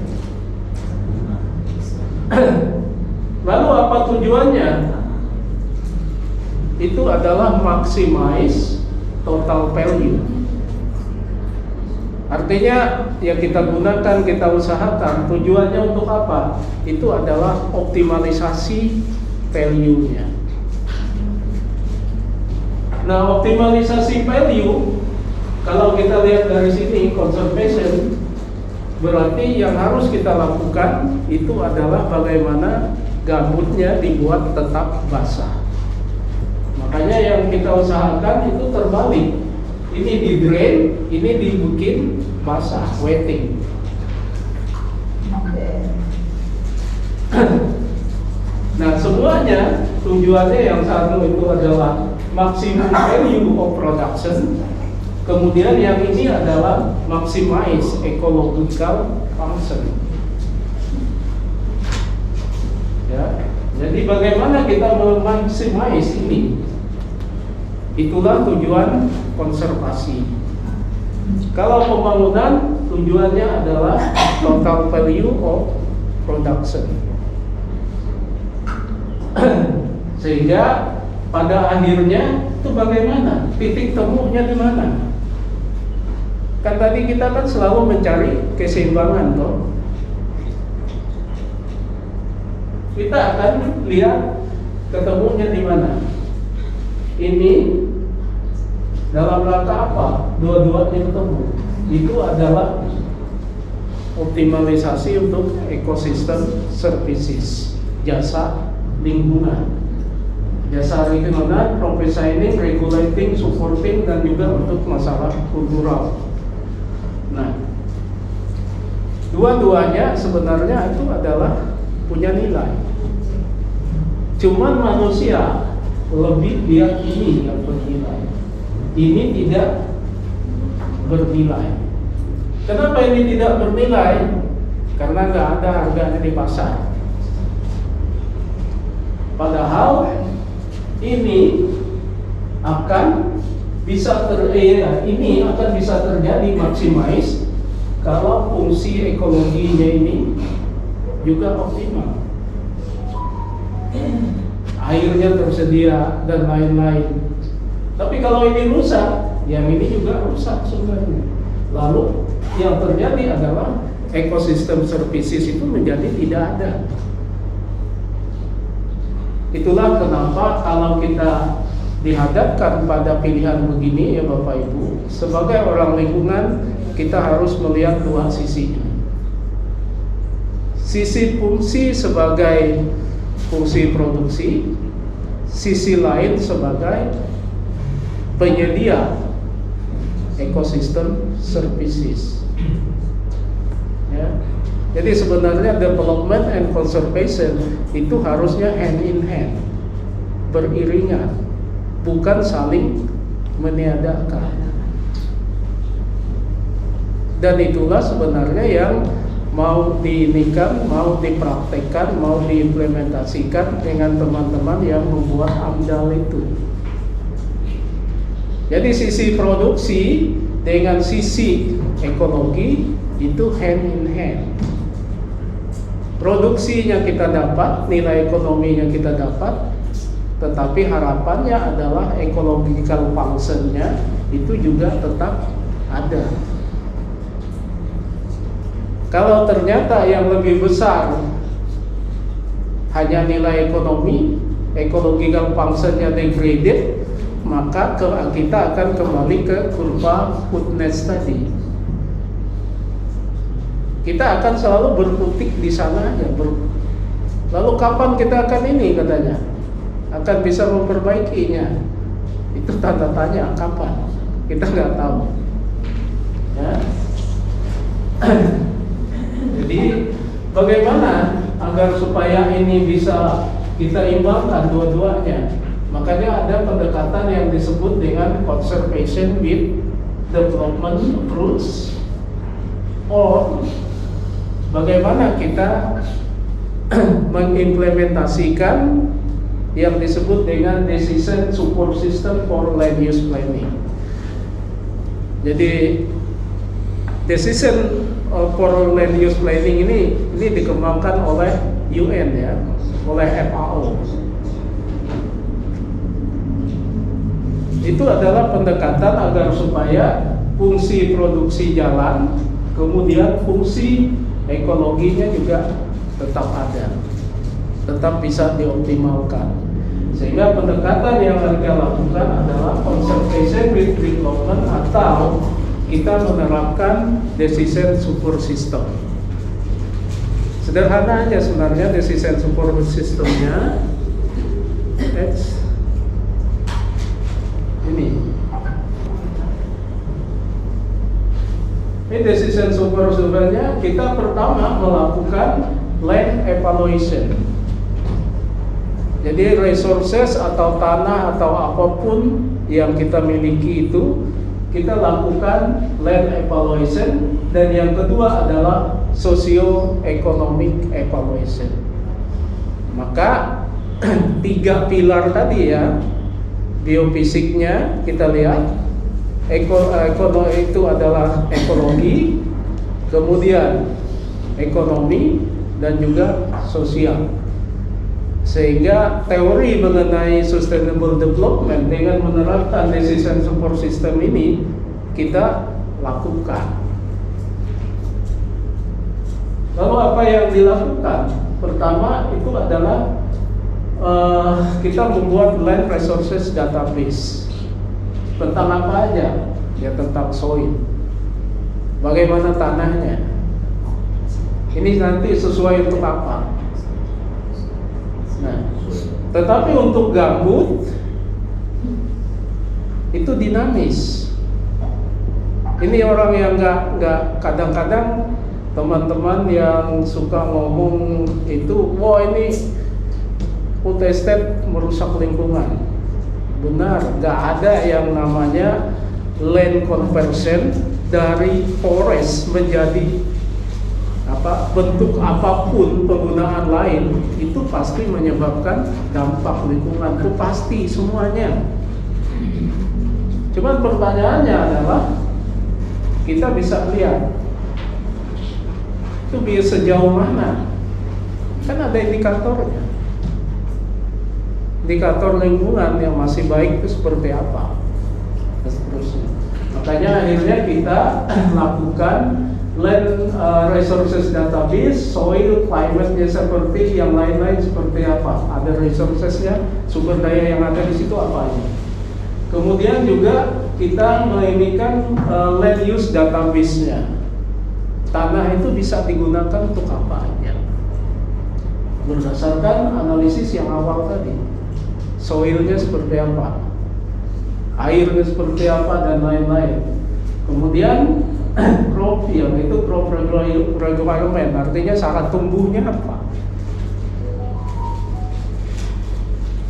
Lalu apa tujuannya? Itu adalah maximize total value. Artinya yang kita gunakan, kita usahakan, tujuannya untuk apa? Itu adalah optimalisasi value-nya. Nah, optimalisasi value, kalau kita lihat dari sini, conservation, berarti yang harus kita lakukan itu adalah bagaimana gambutnya dibuat tetap basah. Makanya yang kita usahakan itu terbalik. Ini di drain, ini dibikin basah, wetting. Nah, semuanya tujuannya yang satu itu adalah maximum value of production. Kemudian yang ini adalah maximize ecological function. Ya, jadi bagaimana kita memaximize ini? Itulah tujuan konservasi. Kalau pembangunan tujuannya adalah total value of production. Sehingga pada akhirnya itu bagaimana? Titik temunya di mana? Kan tadi kita kan selalu mencari keseimbangan toh. Kita akan lihat ketemunya di mana. Ini dalam rangka apa? Dua-duanya ketemu. Itu adalah optimalisasi untuk ekosistem services. jasa lingkungan. Jasa lingkungan, provisioning, regulating, supporting, dan juga untuk masalah kultural. Nah, dua-duanya sebenarnya itu adalah punya nilai. Cuman manusia lebih lihat ini yang bernilai. Ini tidak bernilai. Kenapa ini tidak bernilai? Karena nggak ada harganya di pasar. Padahal ini akan bisa terjadi maximize kalau fungsi ekologinya ini juga optimal. Airnya tersedia dan lain-lain. Tapi kalau ini rusak, yang ini juga rusak sebenarnya. Lalu yang terjadi adalah ekosistem services itu menjadi tidak ada. Itulah kenapa kalau kita dihadapkan pada pilihan begini ya Bapak Ibu, sebagai orang lingkungan kita harus melihat dua sisi. Sisi fungsi sebagai fungsi produksi, sisi lain sebagai penyedia ekosistem services. Ya. Jadi sebenarnya development and conservation itu harusnya hand in hand, beriringan, bukan saling meniadakan. Dan itulah sebenarnya yang mau diinikan, mau dipraktekkan, mau diimplementasikan dengan teman-teman yang membuat AMDAL itu. Jadi sisi produksi dengan sisi ekologi itu hand in hand. Produksinya kita dapat, nilai ekonominya kita dapat, tetapi harapannya adalah ecological function-nya itu juga tetap ada. Kalau ternyata yang lebih besar hanya nilai ekonomi, ecological function-nya degraded, maka kita akan kembali ke kurva Putnam tadi. Kita akan selalu berkutik di sana aja. Lalu kapan kita akan ini katanya? Akan bisa memperbaikinya? Itu tanda tanya, kapan? Kita nggak tahu. Ya. Jadi bagaimana agar supaya ini bisa kita imbangkan dua-duanya? Makanya ada pendekatan yang disebut dengan conservation with development approach, or bagaimana kita mengimplementasikan yang disebut dengan decision support system for land use planning. Jadi decision for land use planning ini dikembangkan oleh UN ya, oleh FAO. Itu adalah pendekatan agar supaya fungsi produksi jalan, kemudian fungsi ekologinya juga tetap ada, tetap bisa dioptimalkan. Sehingga pendekatan yang mereka lakukan adalah conservation with development, atau kita menerapkan decision support system. Sederhana aja sebenarnya decision support systemnya. Ini decision support systemnya, kita pertama melakukan land evaluation. Jadi resources atau tanah atau apapun yang kita miliki itu kita lakukan land evaluation, dan yang kedua adalah socio-economic evaluation. Maka 3 pilar tadi ya, biofisiknya kita lihat, ekonomi itu adalah ekologi, kemudian ekonomi, dan juga sosial. Sehingga teori mengenai sustainable development dengan menerapkan decision support system ini kita lakukan. Lalu apa yang dilakukan? Pertama itu adalah kita membuat land resources database. Tentang apa aja? Ya tentang soil. Bagaimana tanahnya? Ini nanti sesuai untuk apa? Nah, tetapi untuk gambut itu dinamis. Ini orang yang nggak kadang-kadang teman-teman yang suka ngomong itu, wah ini food estate merusak lingkungan. Benar, nggak ada yang namanya land conversion dari forest menjadi bentuk apapun penggunaan lain itu pasti menyebabkan dampak lingkungan, itu pasti semuanya. Cuman pertanyaannya adalah kita bisa lihat itu biar sejauh mana, kan ada indikatornya. Indikator lingkungan yang masih baik itu seperti apa, dan seterusnya. Makanya akhirnya kita lakukan land resources database, soil, climate-nya seperti yang lain-lain seperti apa, ada resourcesnya, sumber daya yang ada di situ apa aja. Kemudian juga kita menginginkan land use database-nya. Tanah itu bisa digunakan untuk apa aja berdasarkan analisis yang awal tadi. Soilnya seperti apa, airnya seperti apa, dan lain-lain. Kemudian crop yield itu crop requirement, artinya syarat tumbuhnya apa.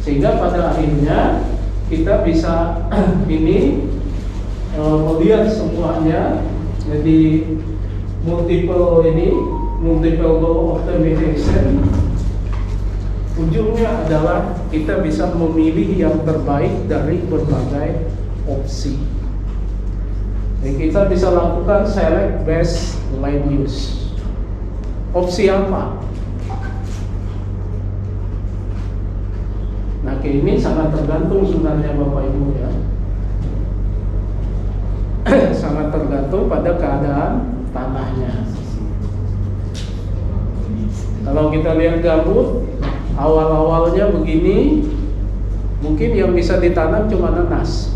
Sehingga pada akhirnya kita bisa melihat semuanya. Jadi multiple goal optimization, ujungnya adalah kita bisa memilih yang terbaik dari berbagai opsi. Jadi kita bisa lakukan select best land use. Opsi apa? Nah, ini sangat tergantung sebenarnya Bapak Ibu ya. Sangat tergantung pada keadaan tanahnya. Kalau kita lihat gambut, awal-awalnya begini, mungkin yang bisa ditanam cuma nanas.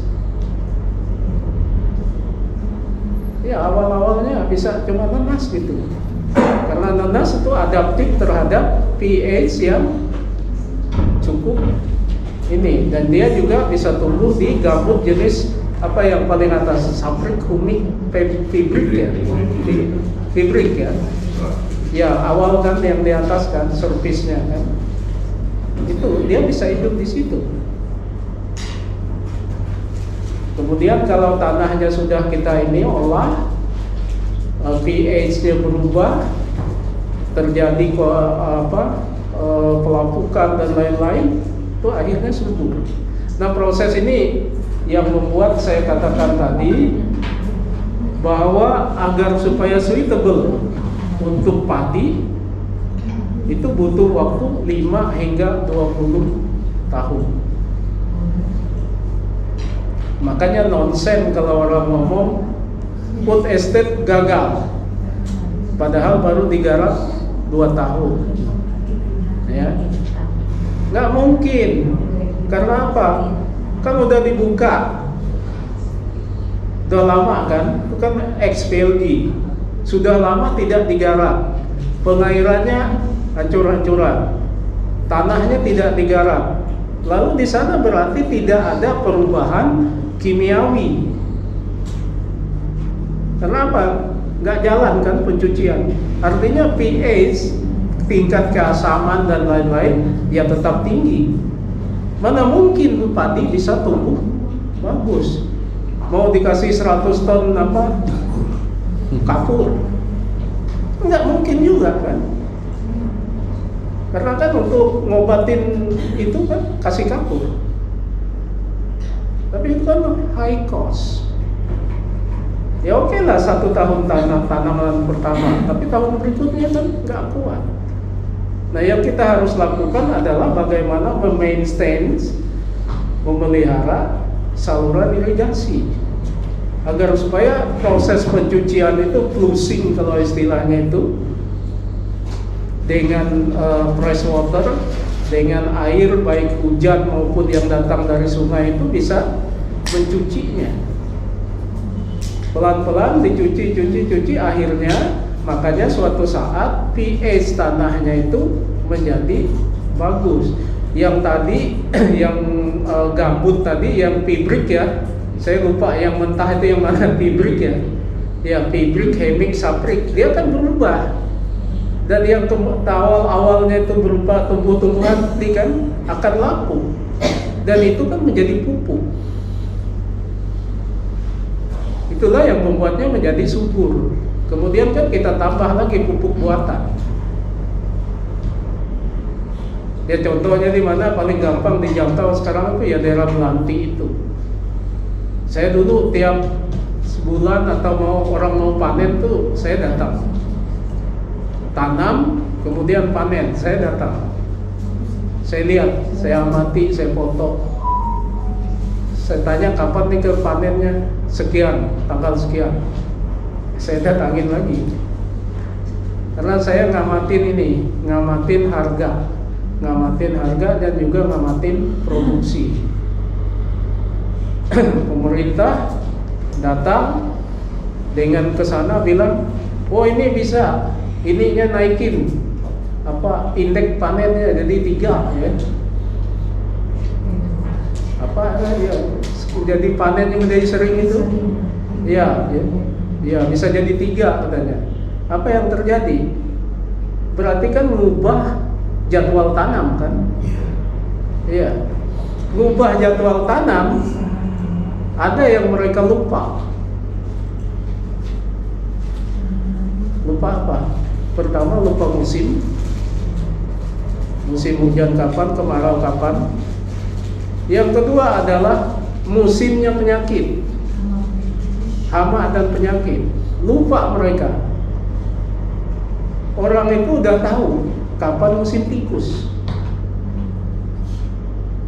Ya, awal-awalnya bisa cuma nanas gitu. Karena nanas itu adaptif terhadap pH yang cukup ini, dan dia juga bisa tumbuh di gambut jenis apa yang paling atas, saprik, humik, fibrik ya, fibrik ya. Ya, awal kan yang di atas kan, surface-nya kan, itu dia bisa hidup di situ. Kemudian kalau tanahnya sudah kita olah, pH-nya berubah, terjadi pelapukan dan lain-lain, itu akhirnya subur. Nah, proses ini yang membuat saya katakan tadi bahwa agar supaya suitable untuk padi itu butuh waktu 5 hingga 20 tahun. Makanya nonsen kalau orang ngomong food estate gagal, padahal baru digarap 2 tahun. Ya, nggak mungkin. Karena apa? Kan udah dibuka, udah lama kan, itu kan XPLG, sudah lama tidak digarap, pengairannya hancur-hancuran, tanahnya tidak digarap, lalu di sana berarti tidak ada perubahan kimiawi. Kenapa? Nggak jalan kan pencucian, artinya pH, tingkat keasaman dan lain-lain ya tetap tinggi. Mana mungkin padi bisa tumbuh bagus? Mau dikasih 100 ton kapur? Nggak mungkin juga kan? Karena kan untuk ngobatin itu kan kasih kapur. Tapi itu kan high cost. Ya oke lah 1 tahun tanaman pertama, tapi tahun berikutnya kan nggak kuat. Nah, yang kita harus lakukan adalah bagaimana memaintain, memelihara saluran irigasi agar supaya proses pencucian itu flushing kalau istilahnya itu dengan fresh water, dengan air baik hujan maupun yang datang dari sungai itu bisa mencucinya. Pelan-pelan dicuci, akhirnya makanya suatu saat pH tanahnya itu menjadi bagus. Yang tadi yang gambut tadi yang pibrik ya, saya lupa yang mentah itu yang mana pibrik ya. Ya pibrik, hemik, saprik, dia kan berubah. Dan yang awalnya itu berupa tumbuh-tumbuhan nanti kan akan lapuk. Dan itu kan menjadi pupuk. Itulah yang membuatnya menjadi subur. Kemudian kan kita tambah lagi pupuk buatan. Ya contohnya di mana paling gampang dijangkau sekarang itu ya daerah Melanti itu. Saya dulu tiap sebulan atau orang mau panen tuh saya datang. Tanam, kemudian panen, saya datang. Saya lihat, saya amati, saya foto. Saya tanya kapan nih ke panennya, sekian, tanggal sekian. Saya datangin lagi. Karena saya ngamatin harga dan juga ngamatin produksi. Pemerintah datang dengan kesana bilang, oh ini bisa, ininya naikin indeks panennya jadi 3 ya. Ya, jadi panennya menjadi sering itu ya bisa jadi 3 katanya. Apa yang terjadi? Berarti kan mengubah jadwal tanam kan? Iya, mengubah jadwal tanam. Ada yang mereka lupa apa? Pertama lupa musim hujan kapan, kemarau kapan. Yang kedua adalah musimnya penyakit, hama dan penyakit. Lupa mereka. Orang itu udah tahu kapan musim tikus.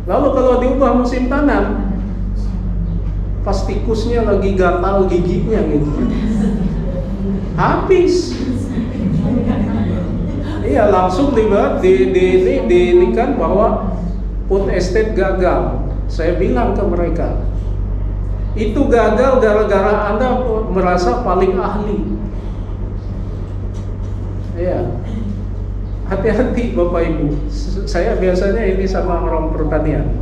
Lalu kalau diubah musim tanam, pas tikusnya lagi gatal giginya gitu, habis. Iya, langsung diinikan bahwa food estate gagal. Saya bilang ke mereka, itu gagal gara-gara Anda merasa paling ahli. Iya, hati-hati Bapak Ibu. Saya biasanya ini sama orang pertanian.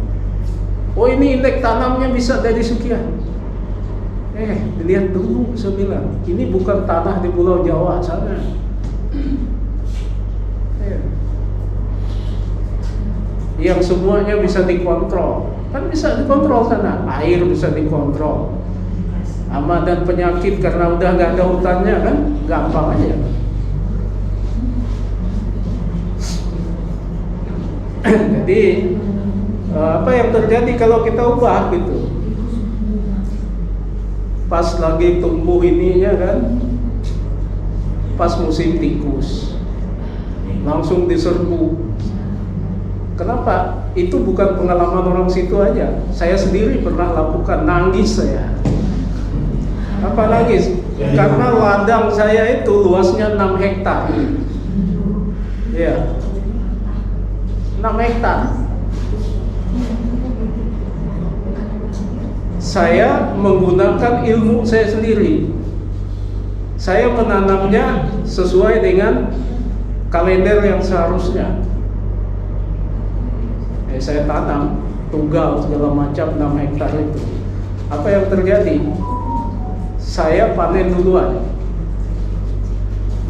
Oh ini indeks tanamnya bisa dari sekian. Dilihat dulu, saya bilang. Ini bukan tanah di Pulau Jawa sana. Yang semuanya bisa dikontrol. Kan bisa dikontrol sana. Air bisa dikontrol. Hama dan penyakit karena udah nggak ada hutannya kan, gampang aja. Jadi apa yang terjadi kalau kita ubah gitu? Pas lagi tumbuh ininya kan, pas musim tikus, langsung diserbu. Kenapa? Itu bukan pengalaman orang situ aja. Saya sendiri pernah lakukan, nangis saya. Apa nangis? Karena ladang saya itu luasnya 6 hektar. Ya, 6 hektar. Saya menggunakan ilmu saya sendiri. Saya menanamnya sesuai dengan kalender yang seharusnya. Saya tanam tunggal segala macam 6 hektar itu. Apa yang terjadi? Saya panen duluan.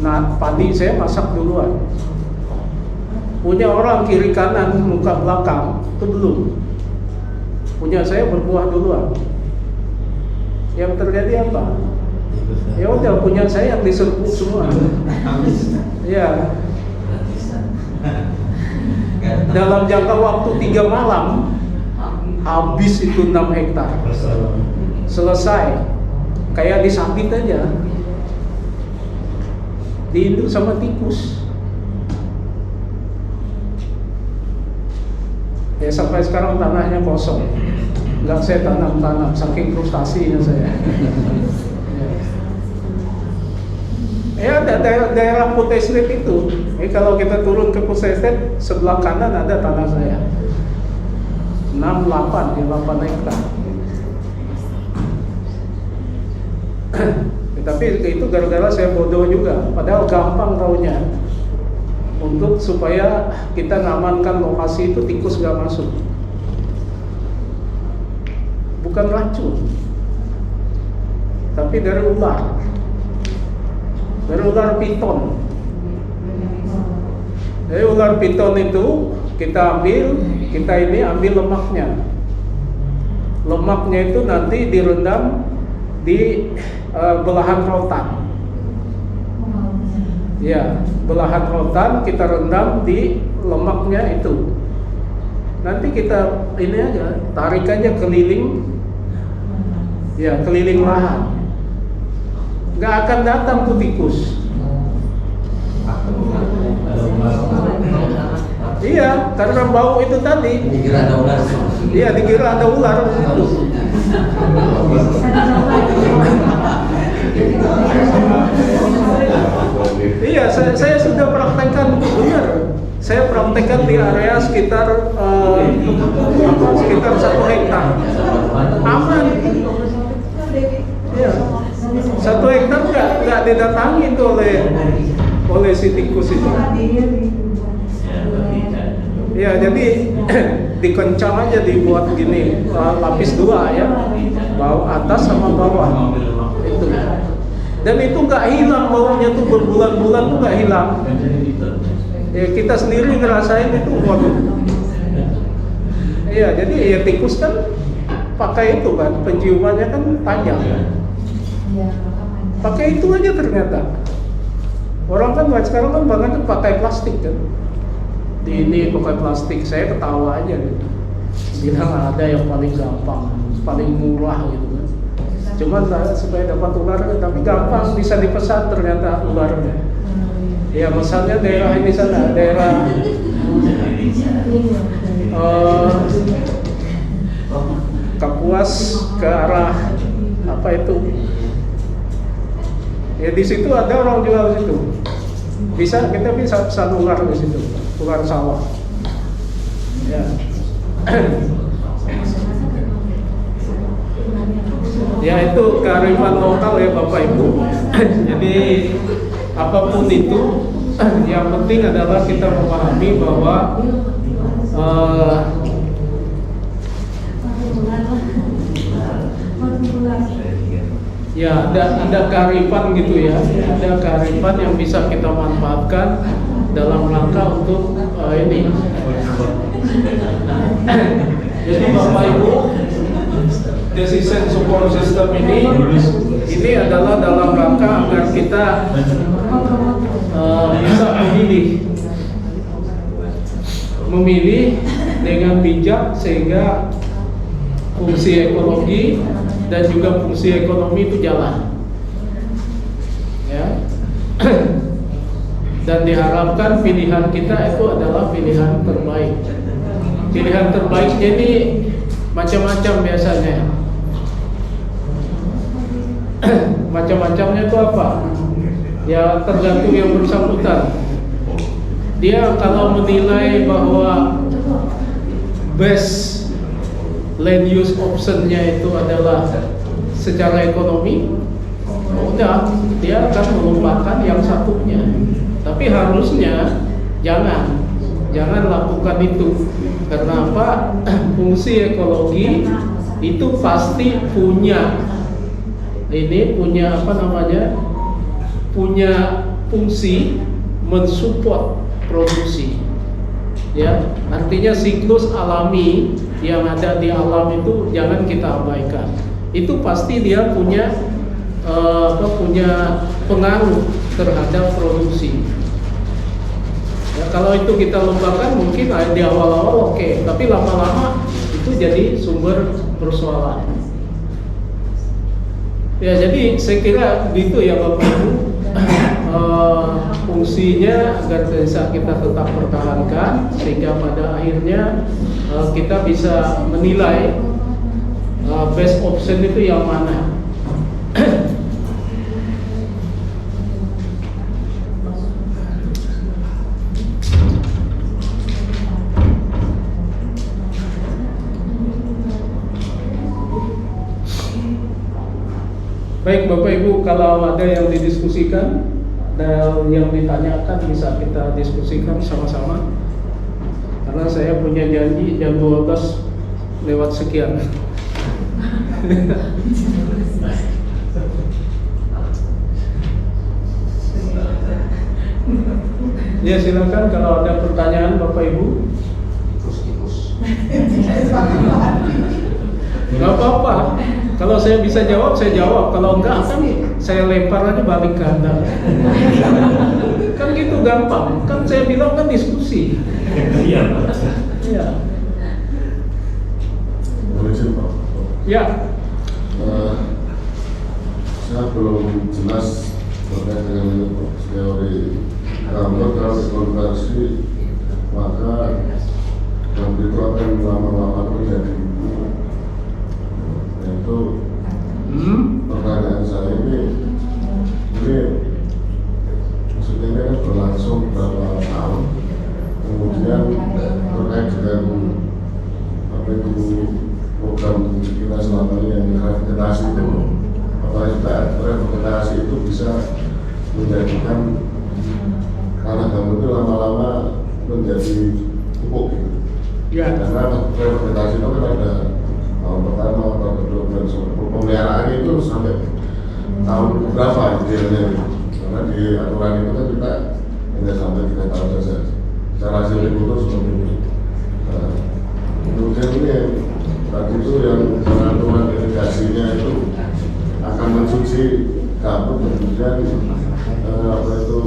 Nah, padi saya masak duluan. Punya orang kiri kanan muka belakang itu belum. Punya saya berbuah duluan. Yang terjadi apa? Ya udah, punya saya yang diserbu semua. Ya. Dalam jangka waktu 3 malam habis itu 6 hektar. Selesai. Kayak disabit aja. Diinduk sama tikus. Ya sampai sekarang tanahnya kosong. Nggak saya tanam saking frustasinya saya. Ya ada daerah food estate itu. Kalau kita turun ke food estate, sebelah kanan ada tanah saya. 8 hektar. Tapi itu gara-gara saya bodoh juga. Padahal gampang taunya. untuk supaya kita ngamankan lokasi itu tikus nggak masuk. Bukan racun, tapi dari ular piton. Jadi ular piton itu kita ambil lemaknya. Lemaknya itu nanti direndam di belahan rotan. Ya, belahan rotan kita rendam di lemaknya itu. Nanti kita ini aja, tarik aja keliling, ya keliling lahan. Nggak akan datang tuh tikus. Iya, karena bau itu tadi. Dikira ada ular. Iya, dikira ada ular di situ. Iya, saya sudah praktekkan itu benar. Saya praktekkan di area sekitar 1 hektar. Aman. Iya. 1 hektar nggak didatangi tuh oleh si tikus itu. Ya, jadi dikencang aja, dibuat gini, lapis 2 ya, bawah atas sama bawah itu. Dan itu nggak hilang baunya tuh, berbulan-bulan tuh nggak hilang. Ya, kita sendiri ngerasain itu, waduh. Iya, jadi ya tikus kan pakai itu kan, penciumannya kan panjang. Pakai itu aja ternyata. Orang kan sekarang kan bahkan pakai plastik kan. Ini pakai plastik, saya ketawa aja gitu. Bilang ada yang paling gampang, paling murah gitu kan. Cuman supaya dapat ular, tapi gampang bisa dipesan ternyata ularnya. Ya misalnya daerah ini sana, daerah Kapuas ke arah apa itu? Ya di situ ada orang jual di situ. Kita bisa pesan ular di situ, ular sawah. Ya. Ya itu kearifan lokal ya Bapak Ibu. Jadi apapun itu, yang penting adalah kita memahami bahwa ya ada kearifan gitu ya, ada kearifan yang bisa kita manfaatkan dalam rangka untuk ini. Jadi Bapak Ibu, decision support system ini adalah dalam rangka agar kita bisa memilih dengan bijak sehingga fungsi ekologi dan juga fungsi ekonomi itu jalan, ya. Dan diharapkan pilihan kita itu adalah pilihan terbaik. Pilihan terbaiknya ini macam-macam biasanya. Macam-macamnya itu apa? Ya tergantung yang bersangkutan. Dia kalau menilai bahwa best land use optionnya itu adalah secara ekonomi, udah dia akan melupakan yang satunya. Tapi harusnya jangan lakukan itu. Karena apa? Fungsi ekologi itu pasti punya fungsi mensupport produksi. Ya, artinya siklus alami yang ada di alam itu jangan kita abaikan. Itu pasti dia punya pengaruh terhadap produksi. Ya, kalau itu kita lupakan mungkin di awal-awal oke, tapi lama-lama itu jadi sumber persoalan. Ya, jadi saya kira gitu ya Bapak Ibu. Fungsinya agar bisa kita tetap pertahankan sehingga pada akhirnya kita bisa menilai best option itu yang mana. Baik Bapak Ibu, kalau ada yang didiskusikan dan yang ditanyakan bisa kita diskusikan sama-sama. Karena saya punya janji jam 12 lewat sekian. Ya silakan kalau ada pertanyaan Bapak Ibu. Gak apa-apa. Kalau saya bisa jawab, saya jawab. Kalau enggak, kan saya lempar aja balik ke Anda. Kan gitu gampang. Kan saya bilang kan diskusi. Iya. Iya. Izin Pak. Ya. Saya belum jelas terkait dengan teori gambar. Kalau dikonversi maka gambar itu akan lama-lama menjadi buku. Itu pertanyaan saya ini maksudnya ini kan berlangsung berapa tahun, kemudian terkait dengan apa itu program kita selama ini yang rehabilitasi itu, apakah juga rehabilitasi itu bisa menjadikan tanah gambut itu lama-lama menjadi pupuk gitu. Ya. Karena rehabilitasi itu kan ada tahun pertama, tahun kedua, dan pemeliharaan itu sampai tahun berapa idealnya gitu. Karena di aturan itu kan kita hanya sampai 3 tahun saja. Secara hasil itu seperti itu. Kemudian ini tadi itu yang pengaturan irigasinya itu akan mencuci gambut, kemudian apa itu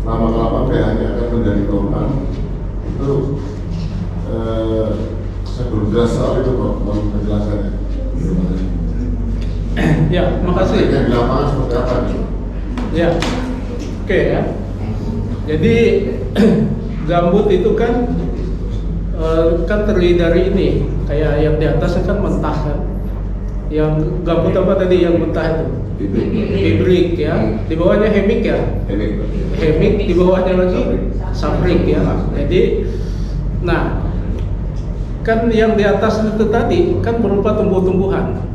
lama-lama pH-nya akan menjadi normal. Itu saya belum jelas soal itu kok, mau menjelaskannya. Ya, makasih. Yang di lapangan seperti apa nih? Ya. Oke ya. Jadi gambut itu kan terdiri dari ini, kayak yang di atas kan mentah kan. Yang gambut apa tadi yang mentah itu? Hibrik ya. Di bawahnya hemik ya. Hemik di bawahnya lagi saprik ya. Jadi, nah kan yang di atas itu tadi kan berupa tumbuh-tumbuhan.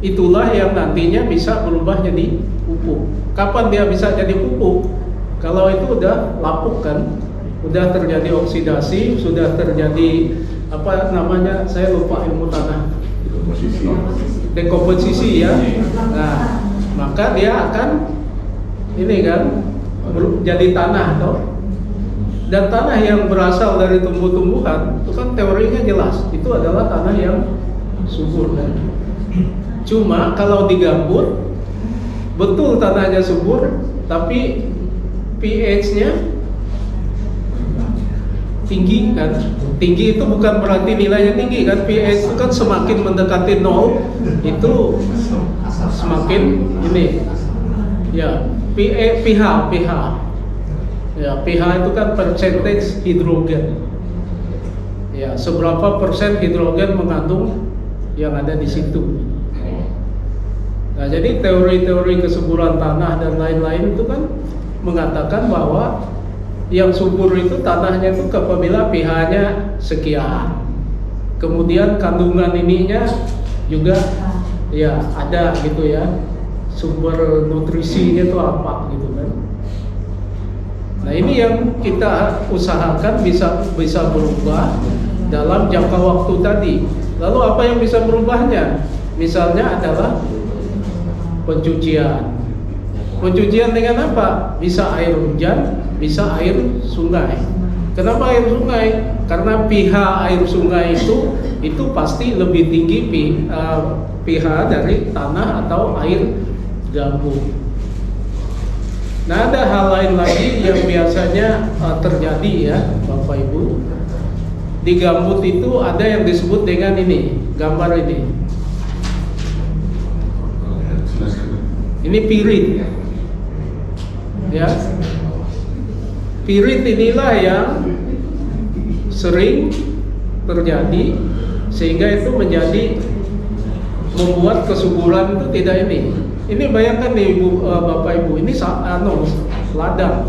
Itulah yang nantinya bisa berubah jadi pupuk. Kapan dia bisa jadi pupuk? Kalau itu udah lapuk kan, udah terjadi oksidasi, sudah terjadi apa namanya? Saya lupa ilmu tanah. Dekomposisi ya. Nah, maka dia akan ini kan jadi tanah toh. Dan tanah yang berasal dari tumbuh-tumbuhan itu kan teorinya jelas, itu adalah tanah yang subur kan. Cuma kalau di gambut betul tanahnya subur, tapi pH-nya tinggi kan. Tinggi itu bukan berarti nilainya tinggi kan. pH itu kan semakin mendekati 0 itu semakin ini ya pH. Ya, pH itu kan percentage hidrogen. Ya, seberapa persen hidrogen mengandung yang ada di situ. Nah, jadi teori-teori kesuburan tanah dan lain-lain itu kan mengatakan bahwa yang subur itu tanahnya itu apabila pH-nya sekian. Kemudian kandungan ininya juga ya ada gitu ya. Sumber nutrisinya itu apa gitu kan. Nah, ini yang kita usahakan bisa berubah dalam jangka waktu tadi. Lalu apa yang bisa berubahnya? Misalnya adalah pencucian. Pencucian dengan apa? Bisa air hujan, bisa air sungai. Kenapa air sungai? Karena pH air sungai itu pasti lebih tinggi pH dari tanah atau air gambut. Nah, ada hal lain lagi yang biasanya terjadi ya Bapak Ibu. Di gambut itu ada yang disebut dengan ini, gambar ini. Ini pirit. Ya. Pirit inilah yang sering terjadi sehingga itu menjadi membuat kesuburan itu tidak ini. Ini bayangkan nih Bapak Ibu, ini ladang.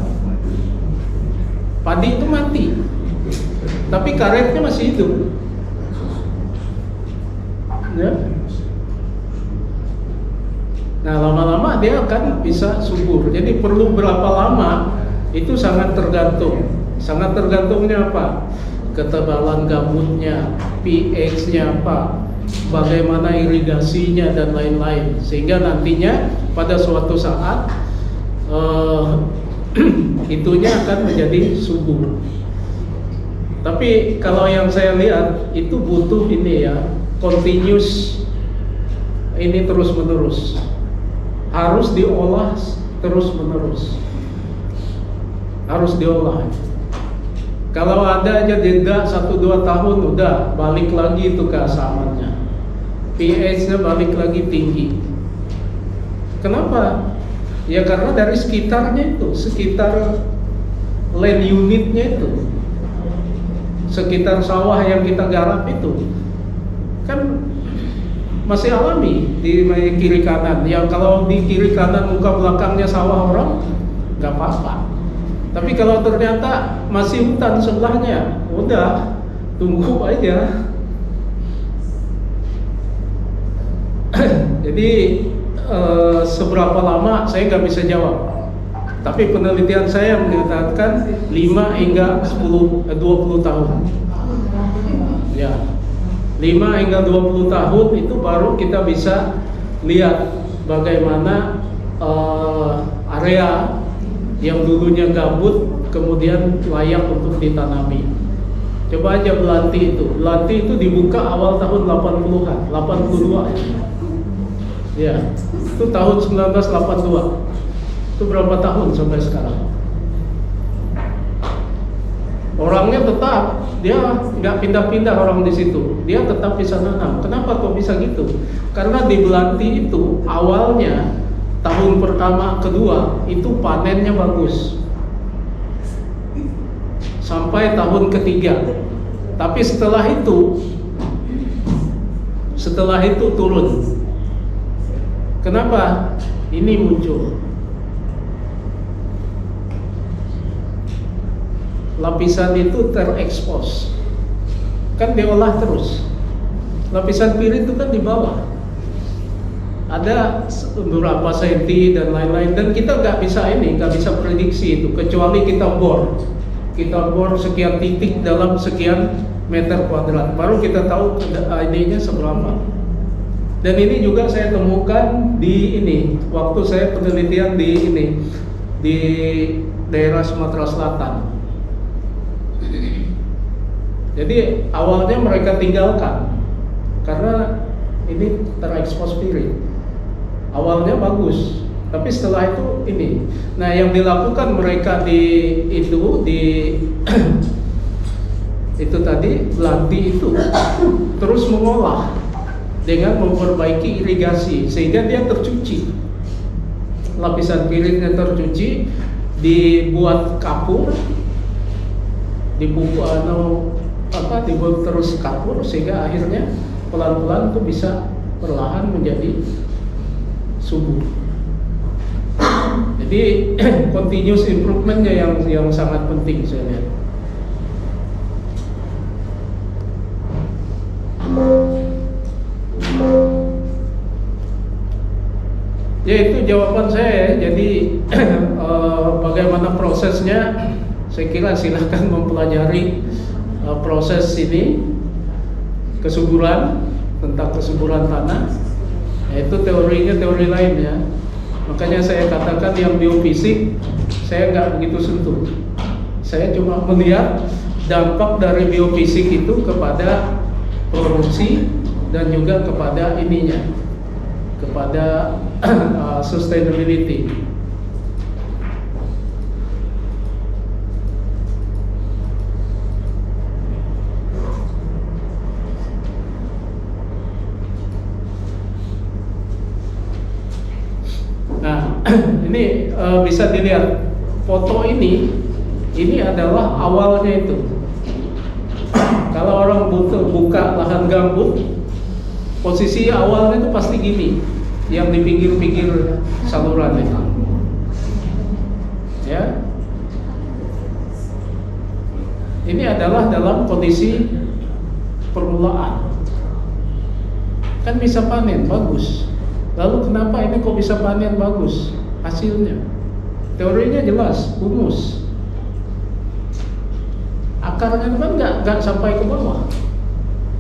Padi itu mati. Tapi karetnya masih hidup. Ya. Nah, lama-lama dia akan bisa subur. Jadi perlu berapa lama itu sangat tergantung. Sangat tergantungnya apa? Ketebalan gambutnya, pH-nya apa, bagaimana irigasinya dan lain-lain. Sehingga nantinya pada suatu saat itunya akan menjadi subur. Tapi kalau yang saya lihat itu butuh ini ya, continuous, ini terus menerus, harus diolah terus menerus, harus diolah. Kalau ada aja jeda 1-2 tahun udah balik lagi itu ke asamannya, pH-nya balik lagi tinggi. Kenapa? Ya karena dari sekitarnya itu, sekitar land unitnya itu, sekitar sawah yang kita garap itu kan masih alami di kiri kanan. Yang kalau di kiri kanan muka belakangnya sawah orang nggak apa-apa. Tapi kalau ternyata masih hutan sebelahnya, udah tunggu aja. Jadi seberapa lama saya nggak bisa jawab. Tapi penelitian saya mengatakan 5 hingga 20 tahun. Ya, 5 hingga 20 tahun itu baru kita bisa lihat bagaimana area yang dulunya gabut kemudian layak untuk ditanami. Coba aja Belanti itu dibuka awal tahun 80-an, 82. Ya, itu tahun 1982. Itu berapa tahun sampai sekarang? Orangnya tetap, dia nggak pindah-pindah orang di situ, dia tetap bisa nanam. Kenapa kok bisa gitu? Karena di Belanti itu awalnya tahun pertama, kedua itu panennya bagus sampai tahun ketiga. Tapi setelah itu turun. Kenapa? Ini muncul lapisan itu terekspos, kan diolah terus. Lapisan pirit itu kan di bawah, ada beberapa senti dan lain-lain, dan kita nggak bisa prediksi itu kecuali kita bor sekian titik dalam sekian meter kuadrat, baru kita tahu ininya seberapa. Dan ini juga saya temukan di waktu saya penelitian di daerah Sumatera Selatan. Jadi awalnya mereka tinggalkan karena ini terekspos pirit. Awalnya bagus, tapi setelah itu Nah, yang dilakukan mereka itu tadi Belanti itu terus mengolah dengan memperbaiki irigasi sehingga dia tercuci. Lapisan piritnya tercuci, dibuat kapur, dibuat terus kapur sehingga akhirnya pelan-pelan tuh bisa perlahan menjadi subur. Jadi continuous improvementnya yang sangat penting saya lihat. Ya itu jawaban saya. Jadi bagaimana prosesnya, saya kira silahkan mempelajari proses ini, kesuburan, tentang kesuburan tanah. Itu teorinya teori lain ya. Makanya saya katakan yang biofisik saya nggak begitu sentuh. Saya cuma melihat dampak dari biofisik itu kepada produksi dan juga kepada kepada sustainability. Nah, ini bisa dilihat foto ini adalah awalnya itu. Kalau orang buka lahan gambut, posisi awalnya itu pasti gini, yang di pinggir-pinggir saluran itu. Ya. Ini adalah dalam kondisi permulaan. Kan bisa panen, bagus. Lalu kenapa ini kok bisa panen bagus hasilnya? Teorinya jelas, humus. Akarnya kan nggak sampai ke bawah,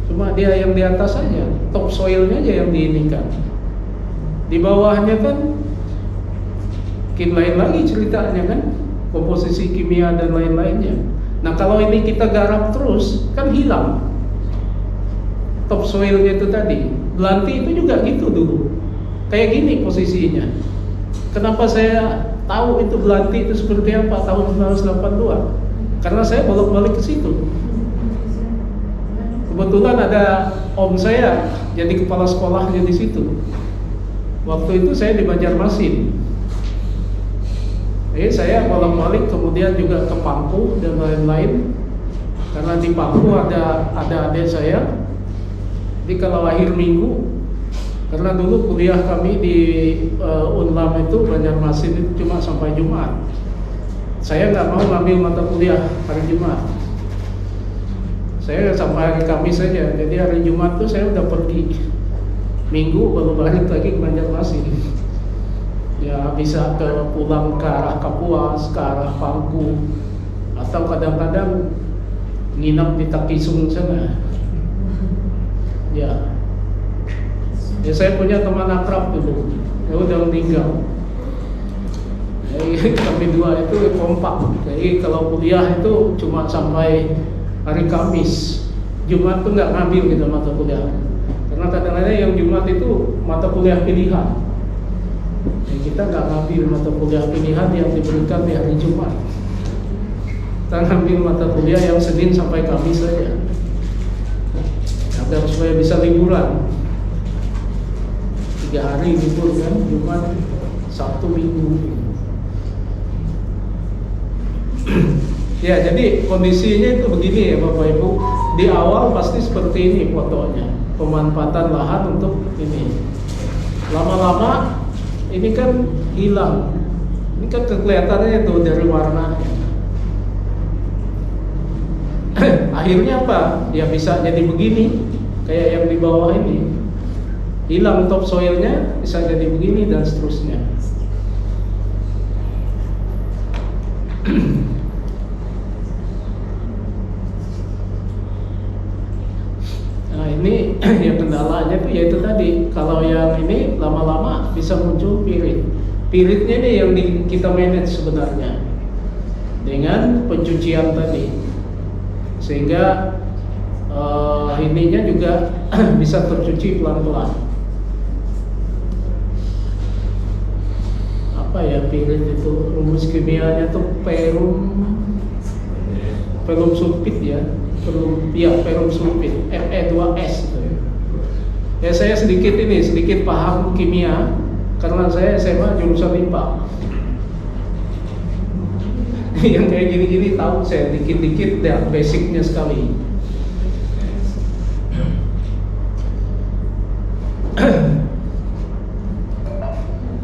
cuma dia yang di atas saja, top soilnya aja yang diinikan. Di bawahnya kan lain lagi ceritanya kan, komposisi kimia dan lain-lainnya. Nah kalau ini kita garap terus kan hilang top soilnya itu tadi. Belanti itu juga gitu dulu, kayak gini posisinya. Kenapa saya tahu itu Belanti itu seperti apa tahun 1982? Karena saya bolak-balik ke situ. Kebetulan ada om saya jadi kepala sekolahnya di situ. Waktu itu saya di Banjarmasin. Saya bolak-balik, kemudian juga ke Pangku dan lain-lain. Karena di Pangku ada adik saya. Jadi kalau akhir minggu, karena dulu kuliah kami di Unlam itu Banjarmasin itu cuma sampai Jumat. Saya nggak mau ngambil mata kuliah hari Jumat. Saya sampai hari Kamis saja. Jadi hari Jumat tuh saya udah pergi. Minggu baru balik lagi ke Banjarmasin. Ya bisa pulang ke arah Kapuas, ke arah Pangku, atau kadang-kadang nginap di Takisung sana. Ya saya punya teman akrab dulu, dia udah meninggal. Jadi kami dua itu kompak. Jadi kalau kuliah itu cuma sampai hari Kamis. Jumat tuh nggak ngambil gitu mata kuliah. Karena kadang-kadang yang Jumat itu mata kuliah pilihan. Jadi kita nggak ngambil mata kuliah pilihan yang diberikan di hari Jumat. Kita ngambil mata kuliah yang Senin sampai Kamis saja. Agar supaya bisa liburan. 3 hari libur kan, Jumat, Sabtu, Minggu. Ya, jadi kondisinya itu begini ya Bapak Ibu. Di awal pasti seperti ini fotonya, pemanfaatan lahan untuk ini. Lama-lama ini kan hilang. Ini kan kelihatannya itu dari warnanya. Akhirnya apa? Ya bisa jadi begini, kayak yang di bawah ini. Hilang top soilnya, bisa jadi begini dan seterusnya. Nah ini yang kendalanya tuh yaitu tadi, kalau yang ini lama-lama bisa muncul pirit. Piritnya ini yang kita manage sebenarnya dengan pencucian tadi, sehingga ininya juga bisa tercuci pelan-pelan. Apa ya pirit itu, rumus kimianya tuh perum sulfit ya, perum sulfit, Fe2S gitu ya. Ya saya sedikit paham kimia karena saya SMA jurusan IPA. Yang kayak gini-gini tahu saya dikit-dikit ya, basicnya sekali.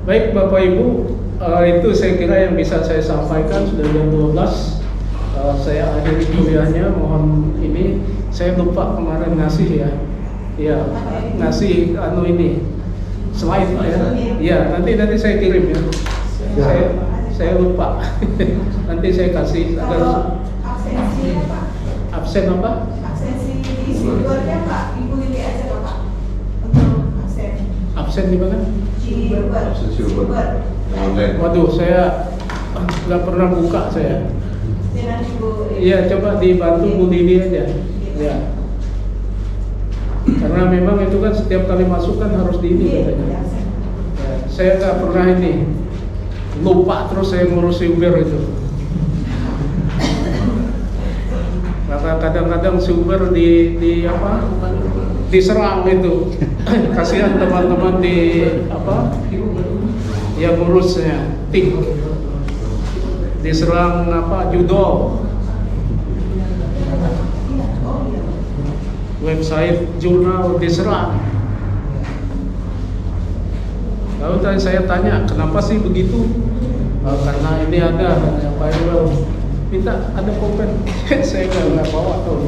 Baik Bapak Ibu, itu saya kira yang bisa saya sampaikan. Sudah jam 12. Saya akhiri kuliahnya. Mohon ini, saya lupa kemarin ngasih ya. Ya, ngasih ini slide ya. Ya, nanti saya kirim ya. Saya lupa. Nanti saya kasih. Kalau absensinya Pak? Absen apa? Absensi di Silvernya Pak, Ibu Lili aja Pak untuk absen. Absen di mana? Silver. Waduh, saya nggak pernah buka saya. Iya, coba dibantu Bu Lili aja. Ya. Karena memang itu kan setiap kali masuk kan harus di ini katanya. Ya, saya nggak pernah ini. Lupa terus saya ngurus Uber itu. Karena kadang-kadang Uber di apa? Diserang itu. Kasihan teman-teman di apa? Yang ngurusnya, tik. Diserang apa? Judol. Website jurnal diserang. Lalu tadi saya tanya, kenapa sih begitu? Karena ini ada Pak Irwel minta ada komen. Saya nggak bawa tuh.